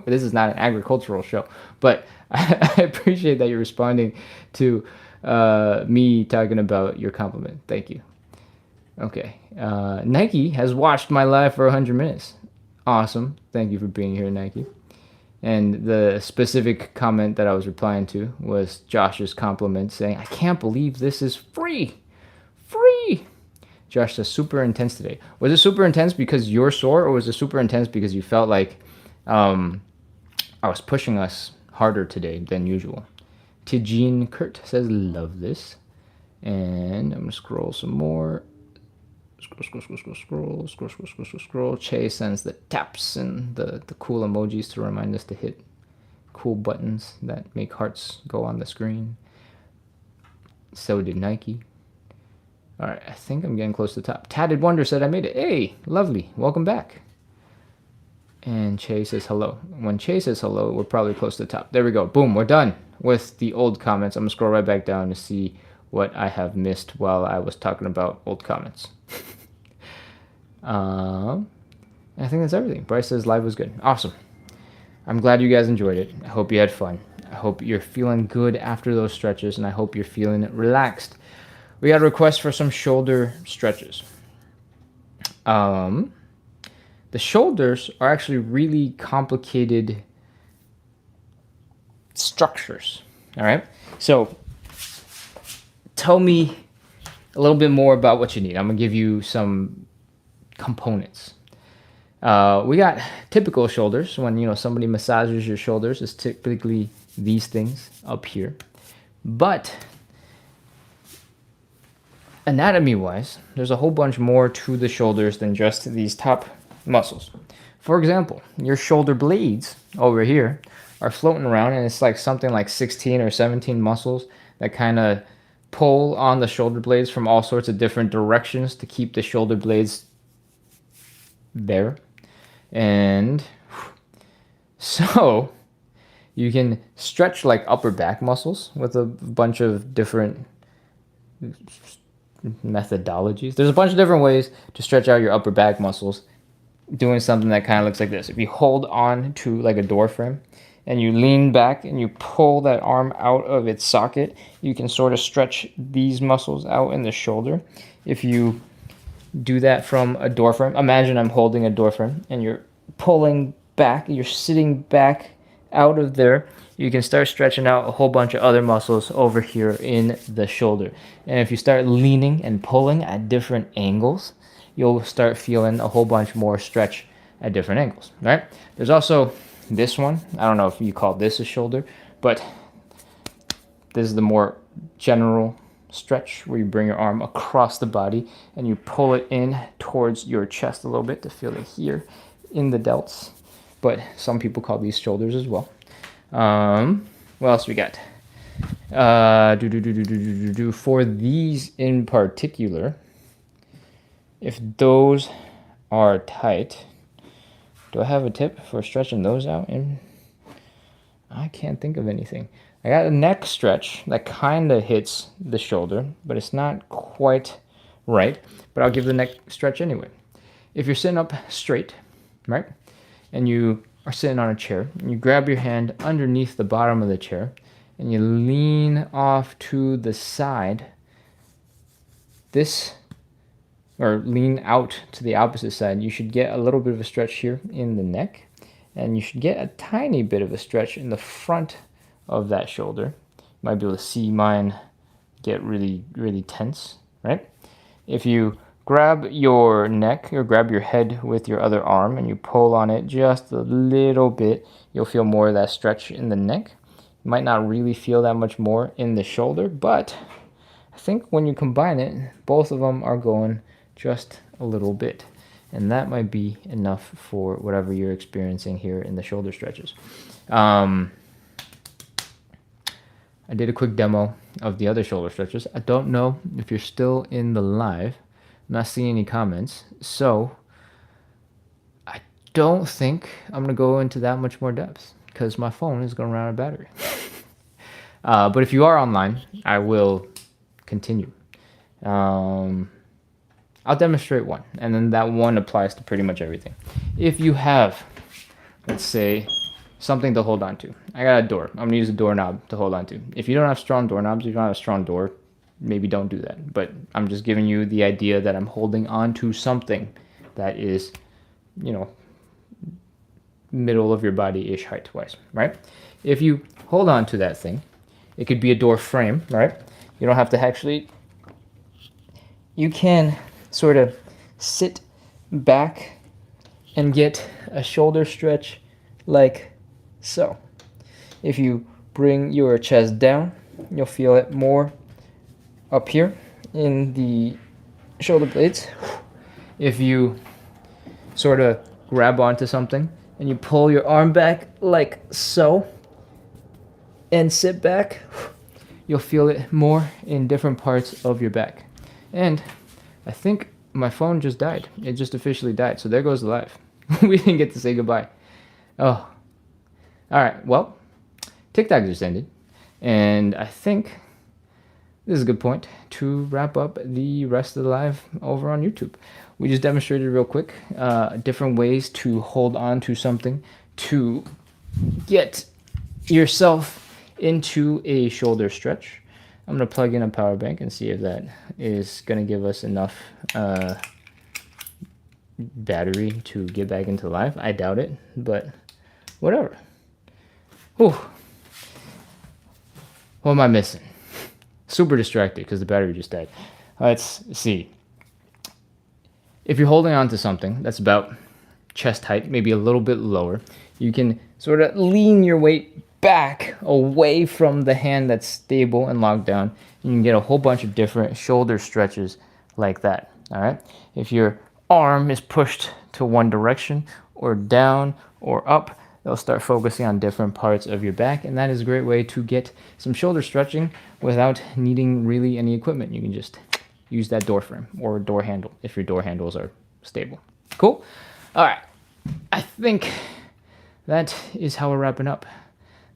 This is not an agricultural show. But I appreciate that you're responding to me talking about your compliment. Thank you. Okay. Nike has watched my live for 100 minutes. Awesome. Thank you for being here, Nike. And the specific comment that I was replying to was Josh's compliment saying, I can't believe this is free. Free. Josh says, super intense today. Was it super intense because you're sore, or was it super intense because you felt like I was pushing us harder today than usual? Tijine Kurt says, love this. And I'm going to scroll some more. Scroll. Che sends the taps and the cool emojis to remind us to hit cool buttons that make hearts go on the screen. So did Nike. All right, I think I'm getting close to the top. Tatted Wonder said, I made it. Hey, lovely. Welcome back. And Che says hello. When Che says hello, we're probably close to the top. There we go. Boom, we're done with the old comments. I'm going to scroll right back down to see what I have missed while I was talking about old comments. I think that's everything. Bryce says live was good. Awesome. I'm glad you guys enjoyed it. I hope you had fun. I hope you're feeling good after those stretches, and I hope you're feeling relaxed. We got a request for some shoulder stretches. The shoulders are actually really complicated structures. All right. So tell me a little bit more about what you need. I'm going to give you some components. We got typical shoulders. When somebody massages your shoulders, it's typically these things up here. But anatomy-wise, there's a whole bunch more to the shoulders than just these top muscles. For example, your shoulder blades over here are floating around, and it's like something like 16 or 17 muscles that kind of pull on the shoulder blades from all sorts of different directions to keep the shoulder blades there. And so you can stretch like upper back muscles with a bunch of different methodologies. There's a bunch of different ways to stretch out your upper back muscles doing something that kind of looks like this. If you hold on to like a door frame and you lean back and you pull that arm out of its socket, you can sort of stretch these muscles out in the shoulder. If you do that from a door frame, imagine I'm holding a door frame and you're pulling back, you're sitting back out of there, you can start stretching out a whole bunch of other muscles over here in the shoulder. And if you start leaning and pulling at different angles, you'll start feeling a whole bunch more stretch at different angles, right? There's also this one. I don't know if you call this a shoulder, but this is the more general stretch where you bring your arm across the body and you pull it in towards your chest a little bit to feel it here in the delts. But some people call these shoulders as well. What else we got? For these in particular, if those are tight, do I have a tip for stretching those out? And I can't think of anything. I got a neck stretch that kind of hits the shoulder, but it's not quite right. But I'll give the neck stretch anyway. If you're sitting up straight, right, and you are sitting on a chair, and you grab your hand underneath the bottom of the chair, and you lean off to the side, or lean out to the opposite side, you should get a little bit of a stretch here in the neck, and you should get a tiny bit of a stretch in the front of that shoulder. You might be able to see mine get really, really tense, right? If you grab your neck or grab your head with your other arm and you pull on it just a little bit, you'll feel more of that stretch in the neck. You might not really feel that much more in the shoulder, but I think when you combine it, both of them are going just a little bit. And that might be enough for whatever you're experiencing here in the shoulder stretches. I did a quick demo of the other shoulder stretches. I don't know if you're still in the live. I'm not seeing any comments. So I don't think I'm going to go into that much more depth because my phone is going to run out of battery. But if you are online, I will continue. I'll demonstrate one, and then that one applies to pretty much everything. If you have, let's say, something to hold on to. I got a door. I'm going to use a doorknob to hold on to. If you don't have strong doorknobs, if you don't have a strong door, maybe don't do that. But I'm just giving you the idea that I'm holding on to something that is, middle of your body-ish height-wise, right? If you hold on to that thing, it could be a door frame, right? You don't have to actually... You can sort of sit back and get a shoulder stretch like so. If you bring your chest down, you'll feel it more up here in the shoulder blades. If you sort of grab onto something and you pull your arm back like so and sit back, you'll feel it more in different parts of your back. And I think my phone just died. It just officially died. So there goes the live. We didn't get to say goodbye. Oh. All right. Well, TikTok just ended. And I think this is a good point to wrap up the rest of the live over on YouTube. We just demonstrated real quick different ways to hold on to something to get yourself into a shoulder stretch. I'm going to plug in a power bank and see if that is going to give us enough battery to get back into live. I doubt it, but whatever. Whew. What am I missing? Super distracted because the battery just died. Let's see. If you're holding on to something that's about chest height, maybe a little bit lower, you can sort of lean your weight back away from the hand that's stable and locked down. You can get a whole bunch of different shoulder stretches like that. All right. If your arm is pushed to one direction or down or up, they'll start focusing on different parts of your back, and that is a great way to get some shoulder stretching without needing really any equipment. You can just use that door frame or door handle if your door handles are stable. Cool. All right. I think that is how we're wrapping up.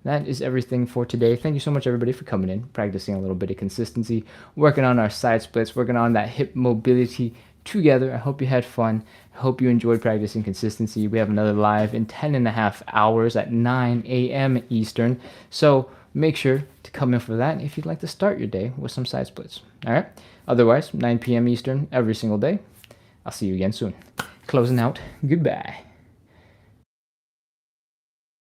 That is everything for today. Thank you so much, everybody, for coming in, practicing a little bit of consistency, working on our side splits, working on that hip mobility together. I hope you had fun. I hope you enjoyed practicing consistency. We have another live in 10.5 hours at 9 a.m. Eastern. So make sure to come in for that if you'd like to start your day with some side splits. All right. Otherwise, 9 p.m. Eastern every single day. I'll see you again soon. Closing out. Goodbye.